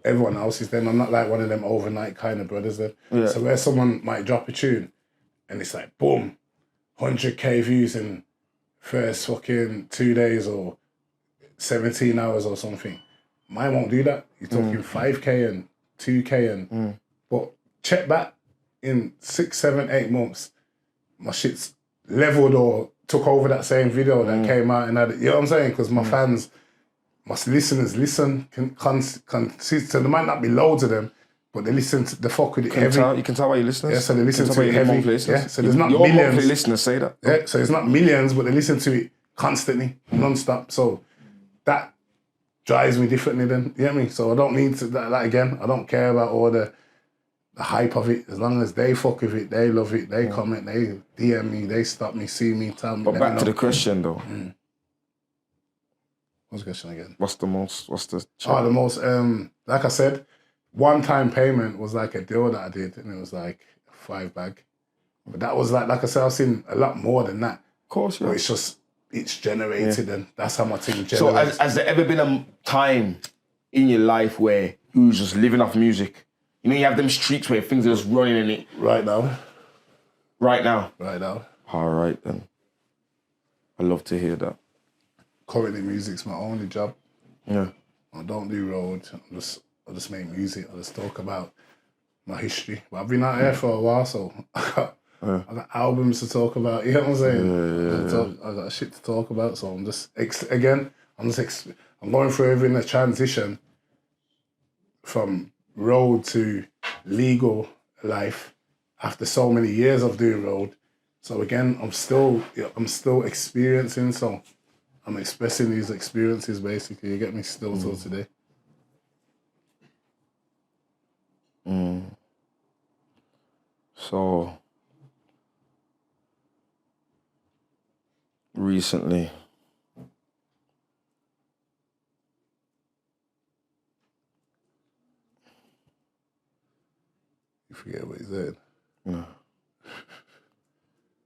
[SPEAKER 1] everyone else's then. I'm not like one of them overnight kind of brothers then. Yeah. So where someone might drop a tune and it's like, boom, 100K views in first fucking 2 days or 17 hours or something. Mine won't do that. You're talking 5K and 2K and but check back in 6, 7, 8 months, my shit's leveled or took over that same video that came out and had it. You know what I'm saying? Because my fans, my listeners listen, so there might not be loads of them, but they listen to the fuck with it heavy.
[SPEAKER 3] You can tell by your listeners.
[SPEAKER 1] Yeah, so they listen to it heavy. Yeah, so there's not
[SPEAKER 3] your
[SPEAKER 1] millions.
[SPEAKER 3] monthly listeners say that.
[SPEAKER 1] Yeah, so it's not millions, but they listen to it constantly, non-stop. So that drives me differently then, you know what I mean? So I don't need to, that again, I don't care about all the hype of it. As long as they fuck with it, they love it, they comment, they DM me, they stop me, see me, tell me.
[SPEAKER 3] But back to the question though.
[SPEAKER 1] What's the question again?
[SPEAKER 3] The most,
[SPEAKER 1] like I said, one-time payment was like a deal that I did, and it was like a 5 bag. But that was like I said, I've seen a lot more than that.
[SPEAKER 3] Of course, yeah.
[SPEAKER 1] But it's generated, and that's how my thing generates.
[SPEAKER 3] So has there ever been a time in your life where you was just living off music? You know, you have them streaks where things are just running in it.
[SPEAKER 1] Right now.
[SPEAKER 3] Right now?
[SPEAKER 1] Right now.
[SPEAKER 3] All right, then. I love to hear that.
[SPEAKER 1] Currently, music's my only job.
[SPEAKER 3] Yeah.
[SPEAKER 1] I don't do road. I just make music. I just talk about my history. But I've been out here for a while, so I got albums to talk about. You know what I'm saying? I got shit to talk about. So I'm just I'm going through even a transition from road to legal life after so many years of doing road. So again, I'm still experiencing, so I'm expressing these experiences basically, you get me, still till today.
[SPEAKER 3] So, recently,
[SPEAKER 1] You forget what he said.
[SPEAKER 3] no.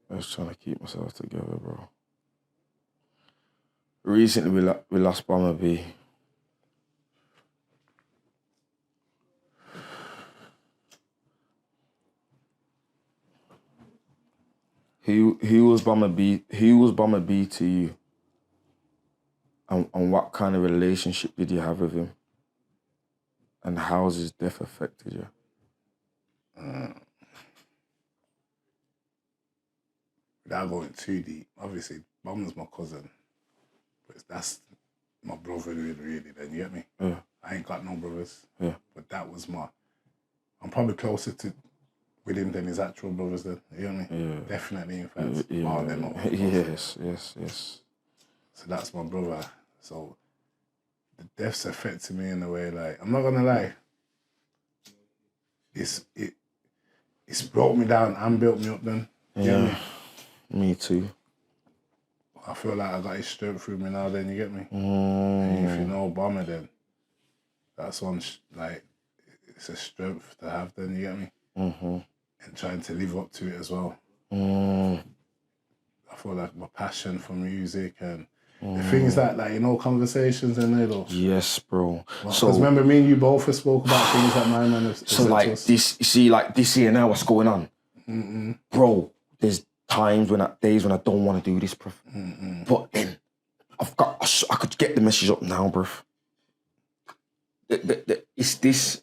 [SPEAKER 3] I was trying to keep myself together, bro. Recently, we lost Bomber B. Who was Bomber B? Who was Bomber B to you? And what kind of relationship did you have with him? And how has his death affected you?
[SPEAKER 1] Without going too deep, obviously, Bomber's my cousin, but that's my brother really. Then you get me?
[SPEAKER 3] Yeah.
[SPEAKER 1] I ain't got no brothers.
[SPEAKER 3] Yeah.
[SPEAKER 1] But that was I'm probably closer with him than his actual brothers. Then you get me?
[SPEAKER 3] Yeah.
[SPEAKER 1] Definitely, in fact,
[SPEAKER 3] Yeah.
[SPEAKER 1] more than all.
[SPEAKER 3] Yes.
[SPEAKER 1] So that's my brother. So the death's affected me in a way, like, I'm not gonna lie. It's broke me down and built me up then. You get me?
[SPEAKER 3] Me too.
[SPEAKER 1] I feel like I got his strength through me now then, you get me? And if you know Bomber then, that's one, like, it's a strength to have then, you get me? And trying to live up to it as well. I feel like my passion for music and the things that, like, you know, conversations and those.
[SPEAKER 3] Yes, bro.
[SPEAKER 1] Well,
[SPEAKER 3] so,
[SPEAKER 1] remember me and you both have spoke about things that my man has
[SPEAKER 3] so like this, you see, like this here now, what's going on? Bro, there's days when I don't want to do this, bruv. But then I could get the message up now, bruv. It's this,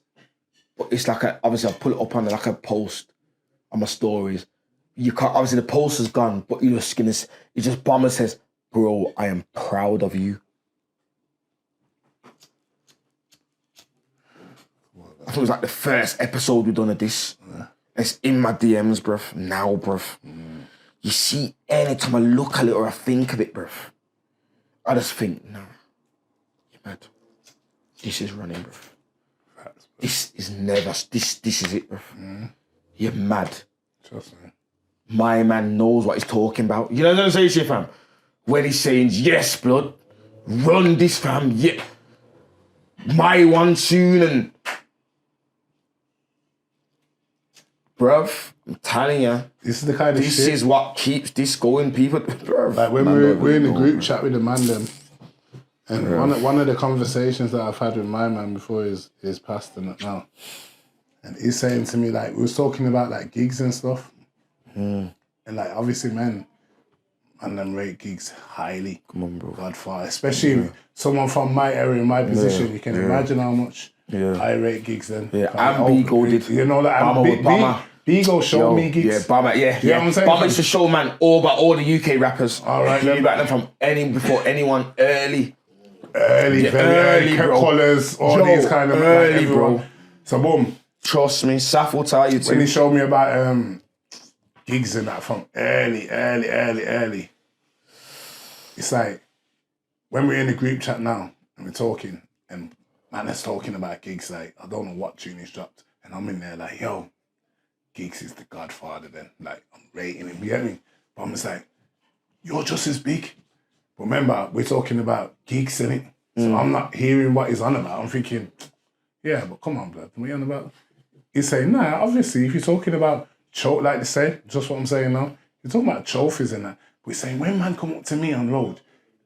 [SPEAKER 3] but it's like obviously I put it up on like a post on my stories. You can't, obviously the post is gone, but you're just gonna, it just Bomber says, bro, I am proud of you. I think it was like the first episode we done of this. It's in my DMs, bruv. Now, bruv. You see, anytime I look at it or I think of it, bruv, I just think, nah, you're mad. This is running, bruv. This is never, this is it, bruv. You're mad.
[SPEAKER 1] Trust me.
[SPEAKER 3] My man knows what he's talking about. You know what I'm saying, shit, fam? When he's saying, yes, blood, run this, fam, yeah. My one soon, and bruv, I'm telling you,
[SPEAKER 1] this is the kind of
[SPEAKER 3] this
[SPEAKER 1] shit.
[SPEAKER 3] is what keeps this going, people. Bruv,
[SPEAKER 1] like when we're in a group chat with the man them, and one of the conversations that I've had with my man before is passed and that now, and he's saying to me, like, we was talking about like gigs and stuff, and like obviously men them rate gigs highly.
[SPEAKER 3] Come on, bro.
[SPEAKER 1] Godfather, especially someone from my area, my position, you can imagine how much I rate gigs then.
[SPEAKER 3] Yeah, and Bigo did.
[SPEAKER 1] You know, like Bigo showed me gigs.
[SPEAKER 3] Yeah, Bomber, yeah.
[SPEAKER 1] You know what I'm saying?
[SPEAKER 3] Bomber's the showman all the UK rappers.
[SPEAKER 1] All right,
[SPEAKER 3] He knew about them from before anyone, early,
[SPEAKER 1] very early,
[SPEAKER 3] bro.
[SPEAKER 1] Colours, all these kind of
[SPEAKER 3] early,
[SPEAKER 1] like,
[SPEAKER 3] bro.
[SPEAKER 1] So boom.
[SPEAKER 3] Trust me, Saf will tell you too.
[SPEAKER 1] When he showed me about gigs and that from early, it's like when we're in the group chat now and we're talking and man is talking about gigs, like I don't know what tune he's dropped, and I'm in there like, yo, Gigs is the Godfather then. Like, I'm rating him, you get me? But I'm just like, you're just as big. But remember, we're talking about Gigs, innit? So I'm not hearing what he's on about. I'm thinking, yeah, but come on, blood, what are you on about? He's saying, nah, obviously, if you're talking about like they say, just what I'm saying now, you're talking about trophies and that. But he's saying, when man come up to me on road,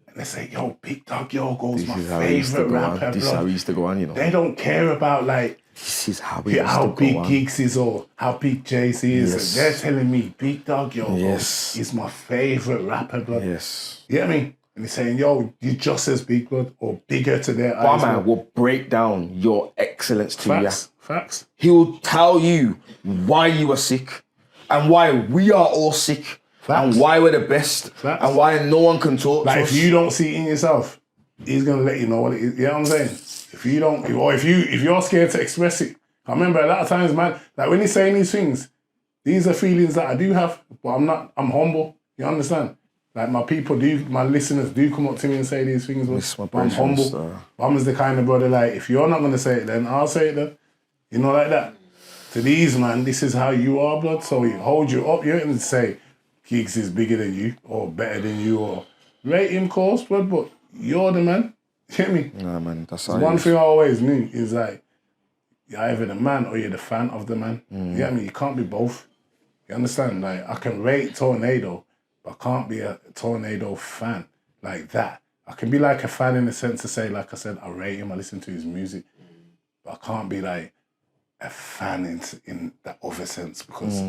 [SPEAKER 1] and they say, yo, Big Dog Yogo's my favourite rapper,
[SPEAKER 3] This is how he used to go on, you know.
[SPEAKER 1] They don't care about, like,
[SPEAKER 3] This is how
[SPEAKER 1] big Gigs is or how big Jay-Z is.
[SPEAKER 3] Yes.
[SPEAKER 1] They're telling me Big Dog Yogo is my favourite rapper, blood.
[SPEAKER 3] Yes.
[SPEAKER 1] You get me? And he's saying, yo, you're just as big, blood, or bigger to their eyes.
[SPEAKER 3] Bomber will break down your excellence to you.
[SPEAKER 1] Facts.
[SPEAKER 3] He will tell you why you are sick and why we are all sick. And why we're the best, and why no one can talk to us.
[SPEAKER 1] Like, if you don't see it in yourself, he's gonna let you know what it is. You know what I'm saying? If you don't, or if you're scared to express it. I remember a lot of times, man, like when he's saying these things, these are feelings that I do have, but I'm humble. You understand? Like my listeners do come up to me and say these things, but I'm humble. I'm the kind of brother, like, if you're not going to say it then, I'll say it then. You know, like that. To these, man, this is how you are, blood. So he hold you up. You ain't say Giggs is bigger than you or better than you or rate him, course, blood, but you're the man. You get me?
[SPEAKER 3] Nah, man, that's
[SPEAKER 1] one thing I always knew is like, you're either the man or you're the fan of the man. You get me? You can't be both. You understand? Like, I can rate Tornado, but I can't be a Tornado fan like that. I can be like a fan in the sense to say, like I said, I rate him, I listen to his music, but I can't be like a fan in that other sense because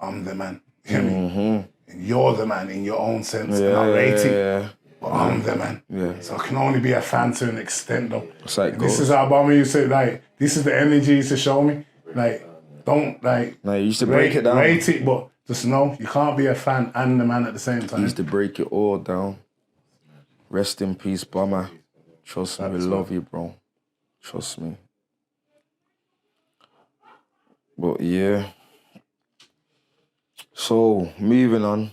[SPEAKER 1] I'm the man. You get me? And you're the man in your own sense, and I rate it, but I'm the man. Yeah. So I can only be a fan to an extent, though.
[SPEAKER 3] Like
[SPEAKER 1] this is how Bobby used to say, like, this is the energy he used to show me. Like, don't, like...
[SPEAKER 3] No, you used to break it down.
[SPEAKER 1] Rate it, but just know, you can't be a fan and the man at the same time.
[SPEAKER 3] You used to break it all down. Rest in peace, Bomber. Trust me, we love you, bro. Trust me. But yeah. So, moving on.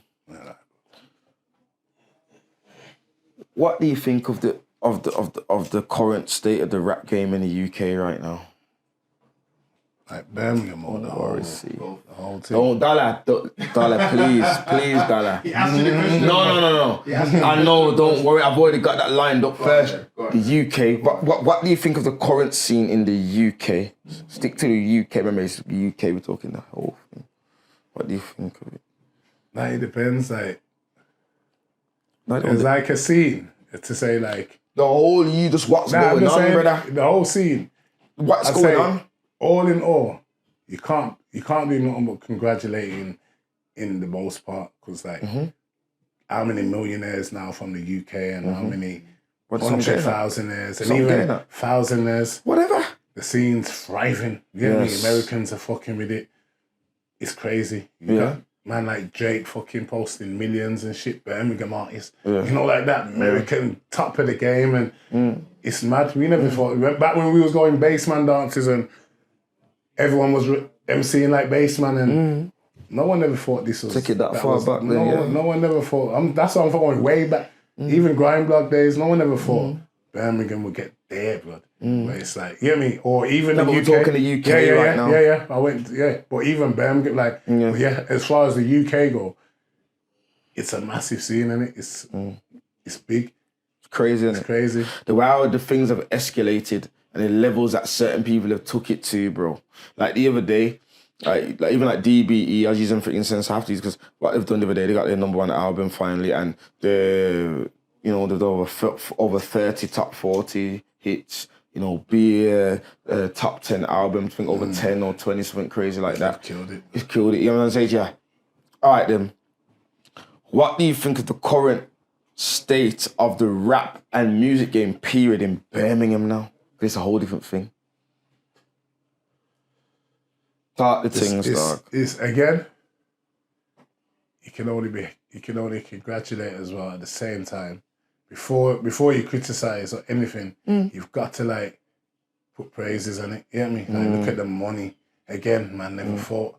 [SPEAKER 3] What do you think of the current state of the rap game in the UK right now?
[SPEAKER 1] Like Birmingham or the whole team.
[SPEAKER 3] Don't, Dala, please, Dala. No. I know, don't worry, I've already got that lined up first. The UK, what do you think of the current scene in the UK? Stick to the UK, remember it's the UK, we're talking the whole thing. What do you think of it?
[SPEAKER 1] Like, it depends, like, there's like a scene to say, like...
[SPEAKER 3] The whole, what's going on, brother?
[SPEAKER 1] The whole scene.
[SPEAKER 3] What's going on?
[SPEAKER 1] All in all, you can't do nothing but congratulating in the most part, because like how many millionaires now from the UK and how many 100,000aires and even thousandaires.
[SPEAKER 3] Whatever.
[SPEAKER 1] The scene's thriving. You know what I mean? Americans are fucking with it. It's crazy. You know? Man like Drake fucking posting millions and shit, Birmingham artists. You know, like that. American top of the game, and it's mad. We never thought, back when we was going bassman dances and everyone was MCing like bassman, and no one ever thought this was...
[SPEAKER 3] Took it that far back then,
[SPEAKER 1] No one never thought... that's what I'm going way back. Even Grime Block days, no one ever thought Birmingham would get there, blood. But it's like, you know what I mean? Or even the UK.
[SPEAKER 3] We're talking the UK right now.
[SPEAKER 1] Yeah. I went, But even Birmingham, like, as far as the UK go, it's a massive scene, innit? It's big.
[SPEAKER 3] It's crazy, innit?
[SPEAKER 1] It's crazy.
[SPEAKER 3] The way the things have escalated and the levels that certain people have took it to, bro. Like the other day, like even like DBE, I was using for instance half these because what they've done the other day, they got their #1 album finally, and they've over 30 top 40 hits. You know, be a top 10 album, I think over 10 or 20, something crazy like that. It's killed it. You know what I'm saying? Yeah. All right then. What do you think of the current state of the rap and music game period in Birmingham now? It's a whole different thing. Start the things, dog.
[SPEAKER 1] It's again, you can only congratulate as well at the same time. Before you criticize or anything, you've got to like put praises on it. You know what I mean? Like, look at the money. Again, man, never thought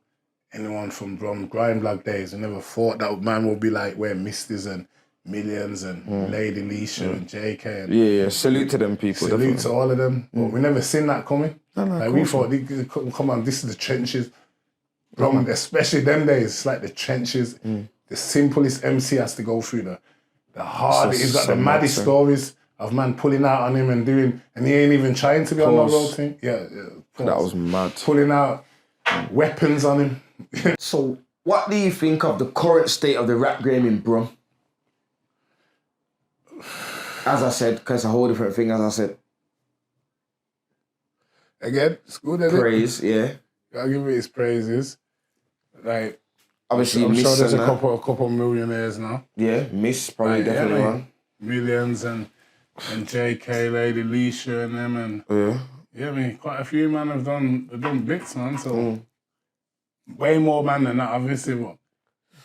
[SPEAKER 1] anyone from Grime Block days, I never thought that man would be like where Misters and Millions and Lady Leisha and JK. And
[SPEAKER 3] salute to them people.
[SPEAKER 1] Salute to all of them. But we never seen that coming. Like we thought, come on, this is the trenches. Especially them days, it's like the trenches. The simplest MC has to go through the hard. He's got the maddest stories of man pulling out on him and he ain't even trying to be on the road thing. Yeah.
[SPEAKER 3] That was mad.
[SPEAKER 1] Pulling out weapons on him.
[SPEAKER 3] So, what do you think of the current state of the rap game in Brum? As I said, because it's a whole different thing, as I said.
[SPEAKER 1] Again, it's good, isn't it?
[SPEAKER 3] Praise, yeah.
[SPEAKER 1] I'll give it its praises. Like,
[SPEAKER 3] obviously,
[SPEAKER 1] I'm sure there's a
[SPEAKER 3] that.
[SPEAKER 1] couple millionaires now.
[SPEAKER 3] Yeah, Miss probably definitely one.
[SPEAKER 1] Millions and JK, Lady Leisha and them and I mean, quite a few man have done bits, man. So way more man than that, obviously, but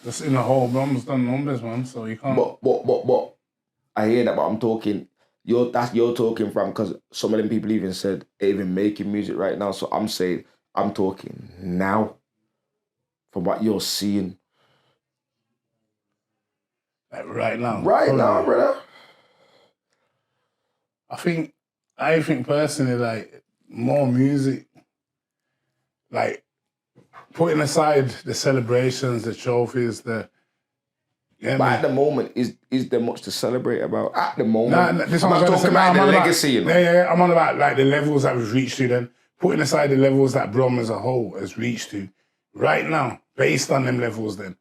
[SPEAKER 1] just in the whole Brum's done numbers, man. So you can't.
[SPEAKER 3] But I hear that, but I'm talking. You're talking from, because some of them people even said they're even making music right now. So I'm saying I'm talking now. from what you're seeing?
[SPEAKER 1] Like right now.
[SPEAKER 3] Right now, brother.
[SPEAKER 1] I think personally, like, more music, like, putting aside the celebrations, the trophies,
[SPEAKER 3] But at the moment, is there much to celebrate about? At the moment,
[SPEAKER 1] this
[SPEAKER 3] I'm not talking about the legacy, you know.
[SPEAKER 1] Yeah, I'm on about like the levels that we've reached to. Then putting aside the levels that Brom as a whole has reached to, right now, based on them levels, then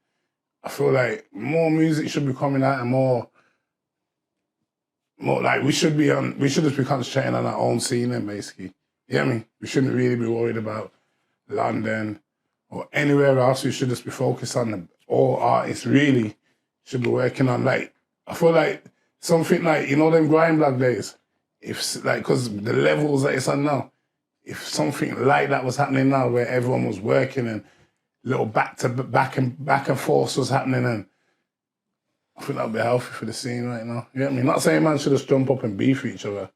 [SPEAKER 1] I feel like more music should be coming out and more like we should just be concentrating on our own scene, then basically. You know what I mean? We shouldn't really be worried about London or anywhere else. We should just be focused on all artists really should be working on, like, I feel like something like, you know, them grind block days, if like, because the levels that it's on now, if something like that was happening now where everyone was working and little back and forth was happening, and I think that'd be healthy for the scene right now. You know what I mean? Not saying man should just jump up and beef each other.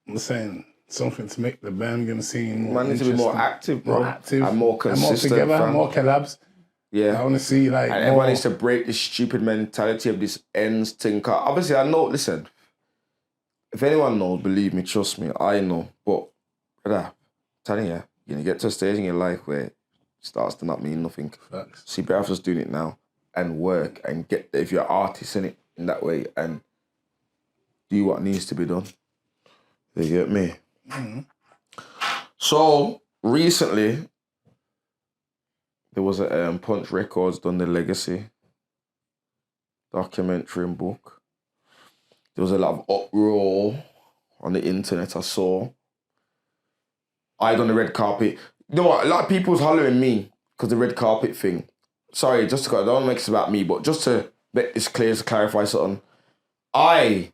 [SPEAKER 1] I'm just saying something to make the Birmingham scene more
[SPEAKER 3] Man needs to be more active, bro.
[SPEAKER 1] More active.
[SPEAKER 3] And more consistent.
[SPEAKER 1] And more together,
[SPEAKER 3] fam.
[SPEAKER 1] more collabs.
[SPEAKER 3] Yeah.
[SPEAKER 1] I want to see, like,
[SPEAKER 3] and everyone needs to break this stupid mentality of this ends thing. Obviously, I know, listen, if anyone knows, believe me, trust me, I know. But, brother, I'm telling you, you're going to get to a stage in your life where it starts to not mean nothing.
[SPEAKER 1] Facts.
[SPEAKER 3] See, better just doing it now and work and get, if you're an artist in it, in that way, and do what needs to be done. You get me? Mm-hmm. So, recently, there was a Punch Records done the Legacy documentary and book. There was a lot of uproar on the internet, I saw. I done the red carpet. You know what? A lot of people was hollering me because the red carpet thing. Sorry, just to, I don't want to make this about me, but just to make this clear, to clarify something. I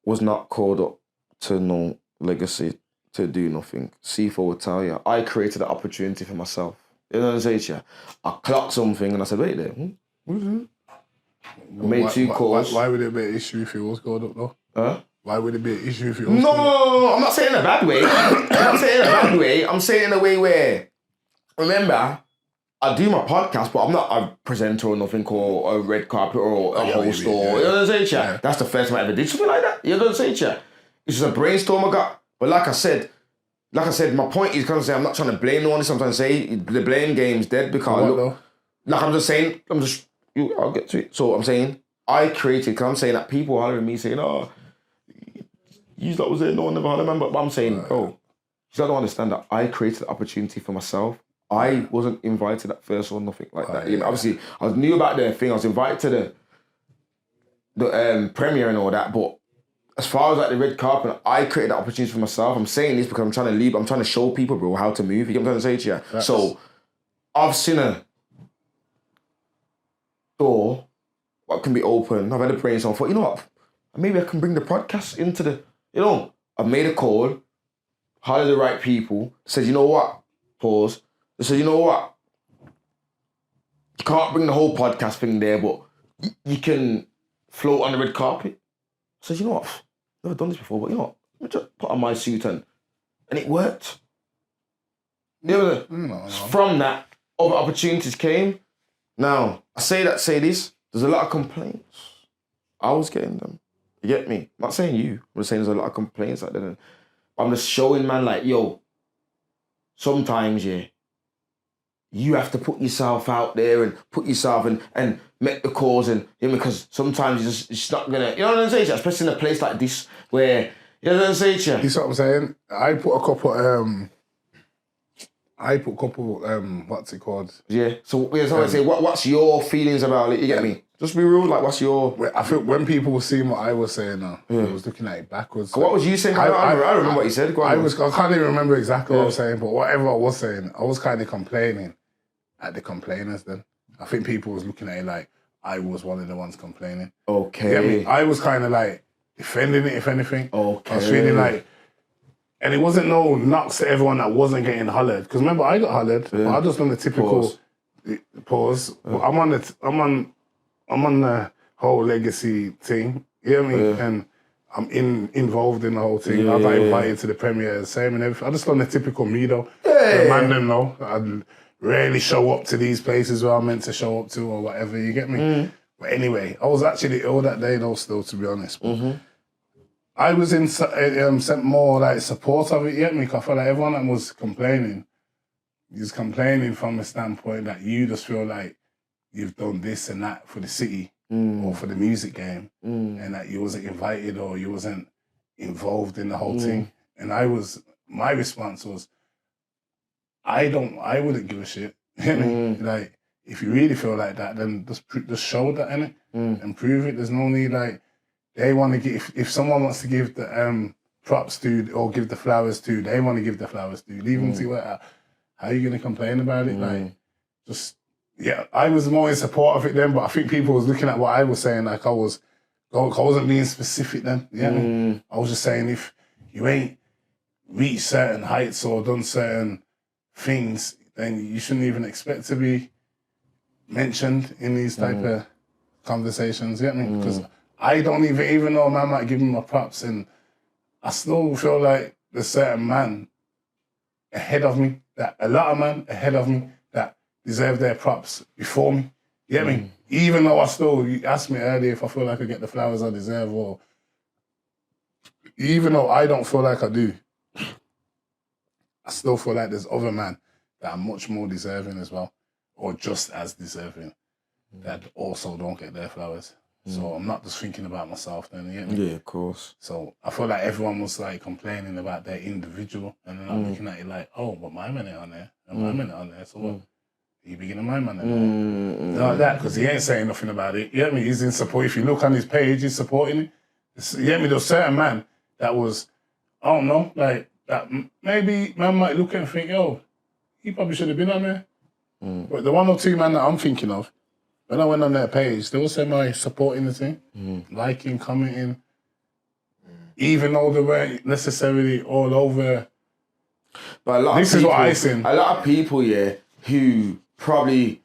[SPEAKER 3] was not called up to no Legacy to do nothing. C4 would tell you, I created an opportunity for myself. You know what I'm saying to you? I clocked something and I said, wait there. I made 2 calls.
[SPEAKER 1] Why would it be an issue if it was called up though?
[SPEAKER 3] Huh?
[SPEAKER 1] Why would it be an issue if it was
[SPEAKER 3] No,
[SPEAKER 1] called up?
[SPEAKER 3] I'm not saying in a bad way. I'm not saying in a bad way. I'm saying in a way where, remember, I do my podcast, but I'm not a presenter or nothing, or a red carpet or a host or, you know what I'm saying to you? Yeah. That's the first time I ever did something like that. You know what I'm saying to you? It's just a brainstorm I got. But like I said, my point is, I'm not trying to blame no one. I'm trying to say the blame game's dead because, I'm just saying, I'll get to it. So I'm saying, I created, because I'm saying that people hollering me saying, oh, you that was there, no one ever hollered, man. But I'm saying, bro, you don't understand that I created the opportunity for myself. I wasn't invited at first or nothing like that. You know, obviously, I knew about the thing. I was invited to the premiere and all that, but as far as like the red carpet, I created that opportunity for myself. I'm saying this because I'm trying to lead. I'm trying to show people, bro, how to move. You get what I'm trying to say to you? That's... So, I've seen a door what can be open. I've had a brainstorm. I thought, you know what? Maybe I can bring the podcast into the, you know, I've made a call, hired the right people, said, you know what? Pause. They said, you know what? You can't bring the whole podcast thing there, but you can float on the red carpet. I said, you know what? I've never done this before, but you know what? Let me just put on my suit and it worked. You know, from that, other opportunities came. Now, I say this, there's a lot of complaints. I was getting them. You get me? I'm not saying you. I'm just saying there's a lot of complaints like that. I'm just showing, man, like, yo, sometimes, yeah, you have to put yourself out there and put yourself and make the calls, and you know, because sometimes it's just not gonna, you know what I'm saying? Especially in a place like this where, you know what I'm saying?
[SPEAKER 1] You see what I'm saying? I put a couple what's it called?
[SPEAKER 3] Yeah. So I say, what's your feelings about it? You get me? Just be real. Like, what's your?
[SPEAKER 1] I think when people were seeing what I was saying now, I was looking at it backwards.
[SPEAKER 3] What was you saying? I remember what you said. I
[SPEAKER 1] can't even remember exactly what I was saying, but whatever I was saying, I was kind of complaining at the complainers. Then I think people was looking at it like I was one of the ones complaining.
[SPEAKER 3] Okay.
[SPEAKER 1] You get me? I was kind of like defending it, if anything.
[SPEAKER 3] Okay.
[SPEAKER 1] I was feeling like. And it wasn't no knocks to everyone that wasn't getting hollered. Because remember, I got hollered. Yeah. I just done the typical pause. Yeah. I'm on the whole legacy thing. You know what I mean? Yeah. And I'm involved in the whole thing. I got invited to the premiere, the same and everything. I just done the typical me though. Yeah. Man them know. I rarely show up to these places where I'm meant to show up to or whatever, you get me? But anyway, I was actually ill that day though still, to be honest. I was in more like support of it, you get me? Because I feel like everyone that was complaining, is complaining from a standpoint that you just feel like you've done this and that for the city or for the music game and that you wasn't invited or you wasn't involved in the whole thing. And my response was, I wouldn't give a shit. Like, if you really feel like that, then just show that, innit? And prove it. There's no need, like, they want to give, if someone wants to give the props to or give the flowers to, they want to give the flowers to. Leave them to it. How are you going to complain about it? Like, just, yeah, I was more in support of it then, but I think people was looking at what I was saying, like I wasn't being specific then, you know what I mean? I was just saying, if you ain't reached certain heights or done certain things, then you shouldn't even expect to be mentioned in these type of conversations, you know what I mean? Because I don't even though man might give me my props, and I still feel like there's certain man ahead of me, that a lot of man ahead of me that deserve their props before me. You get me? Even though you asked me earlier if I feel like I get the flowers I deserve, or even though I don't feel like I do, I still feel like there's other men that are much more deserving as well, or just as deserving, that also don't get their flowers. So I'm not just thinking about myself then, you get me? Yeah,
[SPEAKER 3] of course.
[SPEAKER 1] So I feel like everyone was like complaining about their individual, and then I'm looking at it like, oh, but my man ain't on there, and my man ain't on there, so what? You beginning my man then? Like that, because he ain't saying nothing about it. You get me? He's in support. If you look on his page, he's supporting it. You get me? There's certain man that was, I don't know, like, that maybe man might look and think, yo, he probably should have been on there. But the one or two man that I'm thinking of, when I went on their page, they all said supporting the thing, liking, commenting, even though they weren't necessarily all over.
[SPEAKER 3] But this is what I seen. A lot of people, who probably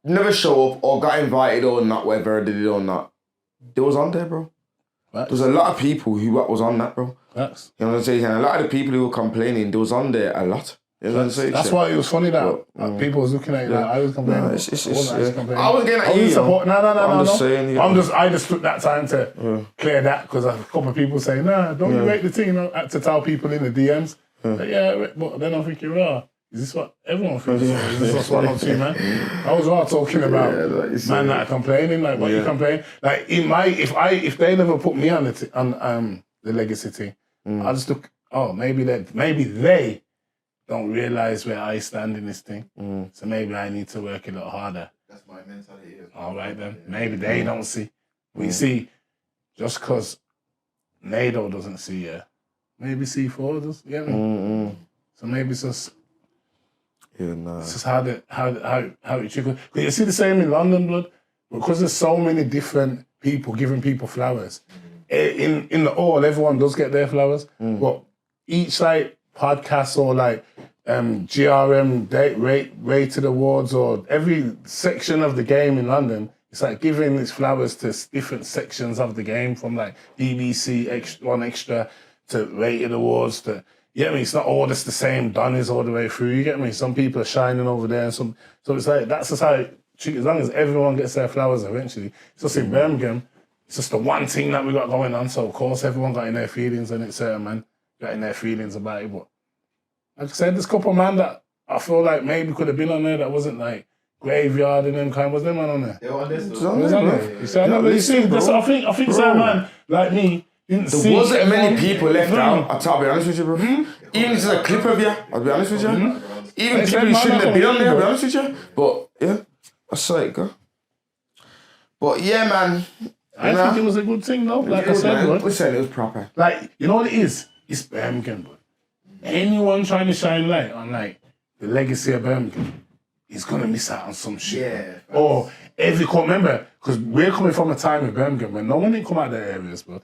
[SPEAKER 3] never show up or got invited or not, whether they did or not, they was on there, bro. There's a lot of people who was on that, bro.
[SPEAKER 1] That's,
[SPEAKER 3] you know what I'm saying? And a lot of the people who were complaining, they was on there a lot. You know what I'm saying?
[SPEAKER 1] That's why it was funny that people was looking at it like I was complaining. I
[SPEAKER 3] was getting at you.
[SPEAKER 1] Support. No.
[SPEAKER 3] I'm just saying.
[SPEAKER 1] I just took that time to clear that, because a couple of people say, nah, don't you rate the team? I had to tell people in the DMs. But but then I'm thinking, is this what everyone thinks? Is this what's one or two, man? I was talking about man that are complaining, like what you complain. Like if they never put me on the legacy team, I just look, maybe they don't realise where I stand in this thing. So maybe I need to work a little harder.
[SPEAKER 4] That's my mentality.
[SPEAKER 1] All right then. Maybe they don't see. We see, just because NATO doesn't see you, maybe C4 does. You know what I mean? So maybe it's just it's just how it trickles. But you see the same in London, blood, because there's so many different people giving people flowers. In the all, everyone does get their flowers, but each like podcast or like GRM rated awards, or every section of the game in London, it's like giving its flowers to different sections of the game, from like BBC One Extra to rated awards to, you get me? It's not all just the same Donnies all the way through, you get me? Some people are shining over there, and so it's like, that's just how it treats, as long as everyone gets their flowers eventually. It's just in Birmingham, it's just the one thing that we got going on, so of course everyone got in their feelings, and it's certain man got in their feelings about it, but like I said, there's a couple of man that I feel like maybe could have been on there that wasn't like Graveyard and them kind. Was them man on there?
[SPEAKER 4] They were on there.
[SPEAKER 1] You see, I think some man like me didn't see.
[SPEAKER 3] There wasn't many people left out. I'll be honest with you, bro. Even if it's a clip of you, I'll be honest with you. Even people who shouldn't have been on there, I'll be honest with you. But yeah, that's like go. But yeah, man.
[SPEAKER 1] I think it was a good thing though. Like I said, bro.
[SPEAKER 3] Listen, it was proper.
[SPEAKER 1] Like, you know what it is? It's Birmingham, bro. Anyone trying to shine light on like the legacy of Birmingham is gonna miss out on some shit.
[SPEAKER 4] Yeah.
[SPEAKER 1] Or remember, because we're coming from a time in Birmingham when no one didn't come out of their areas, bro.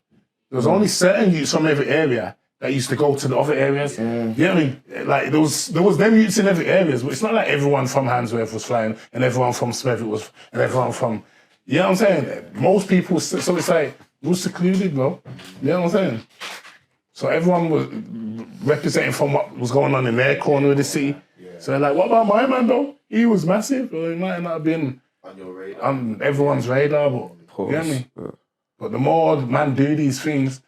[SPEAKER 1] There was only certain youths from every area that used to go to the other areas. You know what I mean? Like there was them youths in every areas, but it's not like everyone from Handsworth was flying and everyone from Smethwick was, and everyone from, you know what I'm saying? Most people, so it's like, it was secluded, bro. You know what I'm saying? So everyone was representing from what was going on in their corner of the city. So like, what about my man though? He was massive, or he might not have been
[SPEAKER 4] On your radar.
[SPEAKER 1] on everyone's radar, but you get me?
[SPEAKER 3] Yeah.
[SPEAKER 1] But the more man do these things,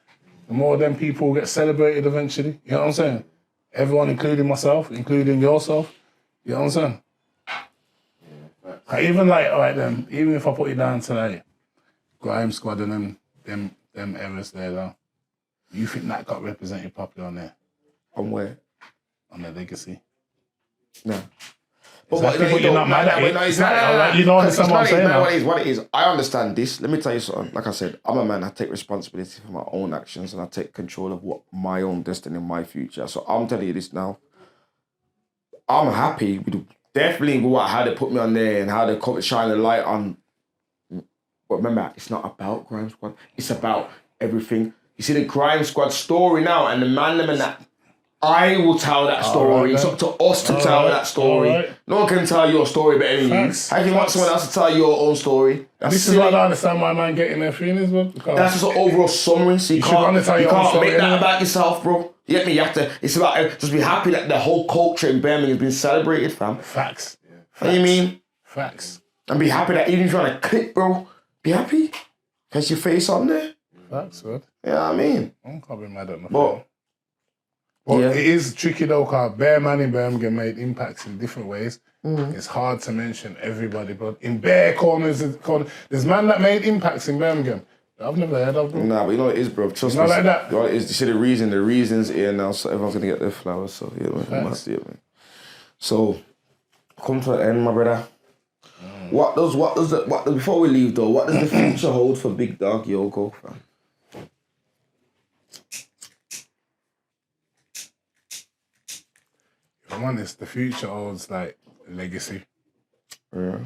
[SPEAKER 1] the more them people get celebrated eventually. You know what I'm saying? Everyone, including myself, including yourself. You know what I'm saying? Like, even like, all right then, even if I put it down to like Grime Squad and them eras there though, you think that got represented properly on there?
[SPEAKER 3] On where?
[SPEAKER 1] On the legacy?
[SPEAKER 3] No.
[SPEAKER 1] But what you're not mad at it. You don't understand what I'm saying.
[SPEAKER 3] What it is, I understand this. Let me tell you something. Like I said, I'm a man. I take responsibility for my own actions and I take control of what my own destiny, my future. So I'm telling you this now. I'm happy with definitely how they put me on there and how they shine the light on. But remember, it's not about Grime Squad. It's about everything. You see the Grime Squad story now, and the man them and that. I will tell that story. It's up to us to tell that story. Right. No one can tell your story better than you. How can you want someone else to tell your own story?
[SPEAKER 1] This is what I understand why man getting their feelings, bro.
[SPEAKER 3] That's just an overall summary. So you can't make that about yourself, bro. You get me? You have to. It's about just be happy that the whole culture in Birmingham has been celebrated, fam.
[SPEAKER 1] Facts.
[SPEAKER 3] What do you mean?
[SPEAKER 1] Facts.
[SPEAKER 3] And be happy that even if you're on a clip, bro, be happy. Has your face on there.
[SPEAKER 1] Facts, bro.
[SPEAKER 3] Yeah, you know what I mean.
[SPEAKER 1] I can't be mad at nothing. But it is tricky though, because bare man in Birmingham made impacts in different ways. It's hard to mention everybody, but in bare corners, there's man that made impacts in Birmingham that I've never heard of, bro.
[SPEAKER 3] Nah, but you know what it is, bro. Trust me.
[SPEAKER 1] Not like that.
[SPEAKER 3] You know, you see the reason's here now, so everyone's gonna get their flowers. So yeah, man. Man. So come to the end, my brother. Before we leave though, what does the future hold for Big Dog Yogo, fam?
[SPEAKER 1] If I'm honest, the future holds like legacy.
[SPEAKER 3] Yeah.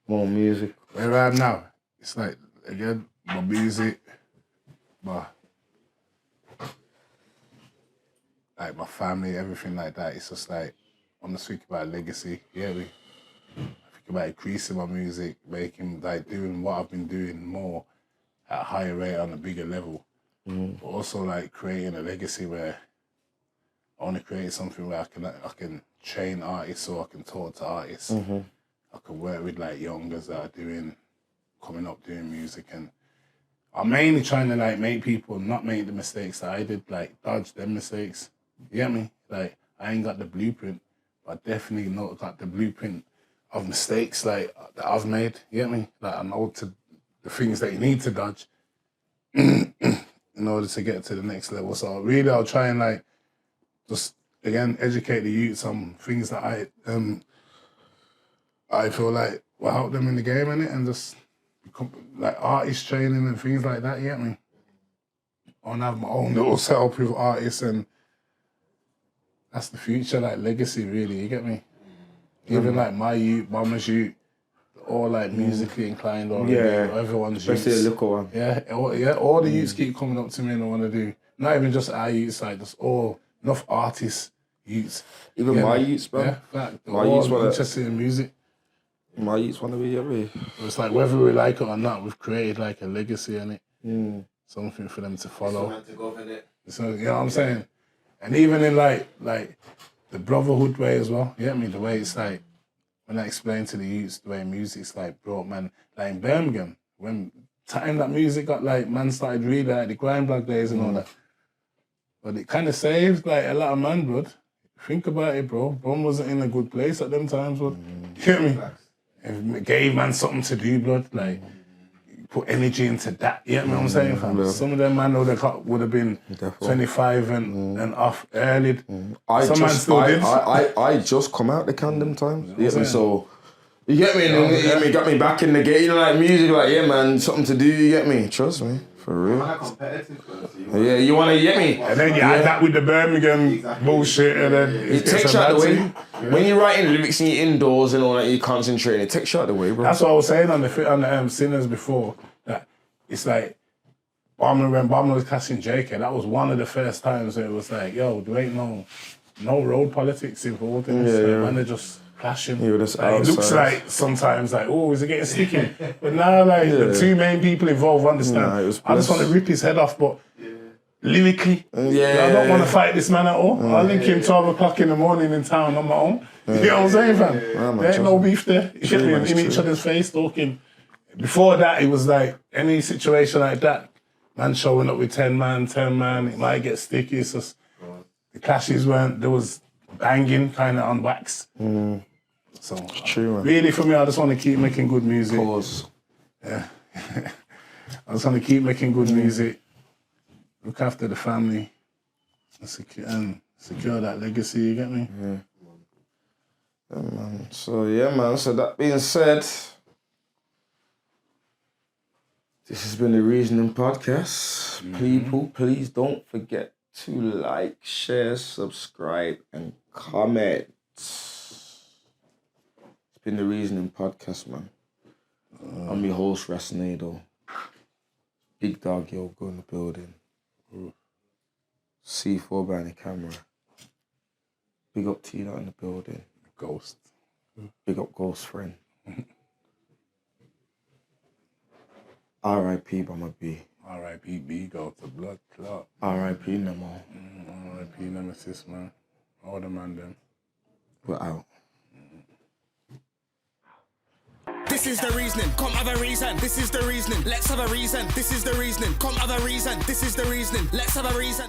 [SPEAKER 3] More music.
[SPEAKER 1] Where I am now, it's like, again, my music, like my family, everything like that. It's just like, I'm just thinking about legacy. Yeah, I think about increasing my music, making, like, doing what I've been doing more at a higher rate on a bigger level. But also like creating a legacy where I want to create something where I can train artists or I can talk to artists. I can work with like youngers that are coming up doing music, and I'm mainly trying to like make people not make the mistakes that I did, like dodge them mistakes. You get me? Like I ain't got the blueprint, but I definitely not got the blueprint of mistakes like that I've made. You get me? Like I know the things that you need to dodge in order to get to the next level. So really I'll try and like just, again, educate the youths on things that I feel like will help them in the game, innit? And just become, like artist training and things like that, you get me? I want to have my own little setup with artists, and that's the future, like legacy really, you get me? Even like my youth, Mama's youth, all like musically inclined already, everyone's youths.
[SPEAKER 3] Especially the little one.
[SPEAKER 1] Yeah, all the youths keep coming up to me and I want to do, not even just our youths, like just all, enough artists, youths.
[SPEAKER 3] Even my youths, bro.
[SPEAKER 1] Yeah, fact.
[SPEAKER 3] My youths
[SPEAKER 1] all interested in music.
[SPEAKER 3] My youths want to be me.
[SPEAKER 1] It's like whether we like it or not, we've created like a legacy in it. Something for them to follow.
[SPEAKER 4] Something to go in it.
[SPEAKER 1] So, you know what I'm saying? And even in like the brotherhood way as well, you get me? The way it's like, when I explain to the youths the way music's like brought man, like in Birmingham, when time that music got like, man started really like the grind block days and all that. But it kind of saved like a lot of man, blood. Think about it, bro. Brum wasn't in a good place at them times, blood. You get me? It gave man something to do, blood. Like, put energy into that. You know what I'm saying, fam? Yeah. Some of them man would have been 25 and off early. Some man still did.
[SPEAKER 3] I just come out the Camden times. You get me? So, you get me? And you got me back in the game. You know, like music, like, yeah, man, something to do, you get me? Trust me. For real. Yeah, you want to get me?
[SPEAKER 1] And then you add that with the Birmingham bullshit, and then
[SPEAKER 3] it takes you out the way. Yeah. When you're writing lyrics and you're indoors and all that, you concentrate, it takes you out the way, bro.
[SPEAKER 1] That's what I was saying on the Sinners before, that it's like, when Bomber was casting JK, that was one of the first times where it was like, yo, there ain't no road politics involved in this. Man, they're just clashing. Like, it looks like sometimes like, oh, is it getting sticky? But now, like, the two main people involved understand. I just want to rip his head off, but lyrically.
[SPEAKER 3] Yeah.
[SPEAKER 1] I don't want to fight this man at all. I'll link him 12 o'clock in the morning in town on my own. You know what I'm saying, fam? There ain't no beef there. You get me? In each other's face talking. Before that, it was like any situation like that, man showing up with 10 man, it might get sticky. It's just, the clashes there was banging kind of on wax. So,
[SPEAKER 3] True, man.
[SPEAKER 1] Really for me, I just want to keep making good music.
[SPEAKER 3] Pause.
[SPEAKER 1] Yeah. I just want to keep making good music, look after the family, and secure that legacy, you get me?
[SPEAKER 3] Yeah, man. So that being said, this has been the Reasoning Podcast. People, please don't forget to like, share, subscribe, and comment. It's been the Reasoning Podcast, man. I'm your host, Reigniting. Big Dog Yogo in the building. C4 behind the camera. Big up Tina in the building.
[SPEAKER 1] Ghost.
[SPEAKER 3] Big up Ghost friend. R.I.P. Bama B.
[SPEAKER 1] R.I.P. B, go to blood clot.
[SPEAKER 3] R.I.P. Nemo.
[SPEAKER 1] R.I.P. Nemesis, man. All the man, them.
[SPEAKER 3] We're out.
[SPEAKER 2] This is the reasoning, come have a reason. This is the reasoning, let's have a reason. This is the reasoning, come have a reason. This is the reasoning, let's have a reason.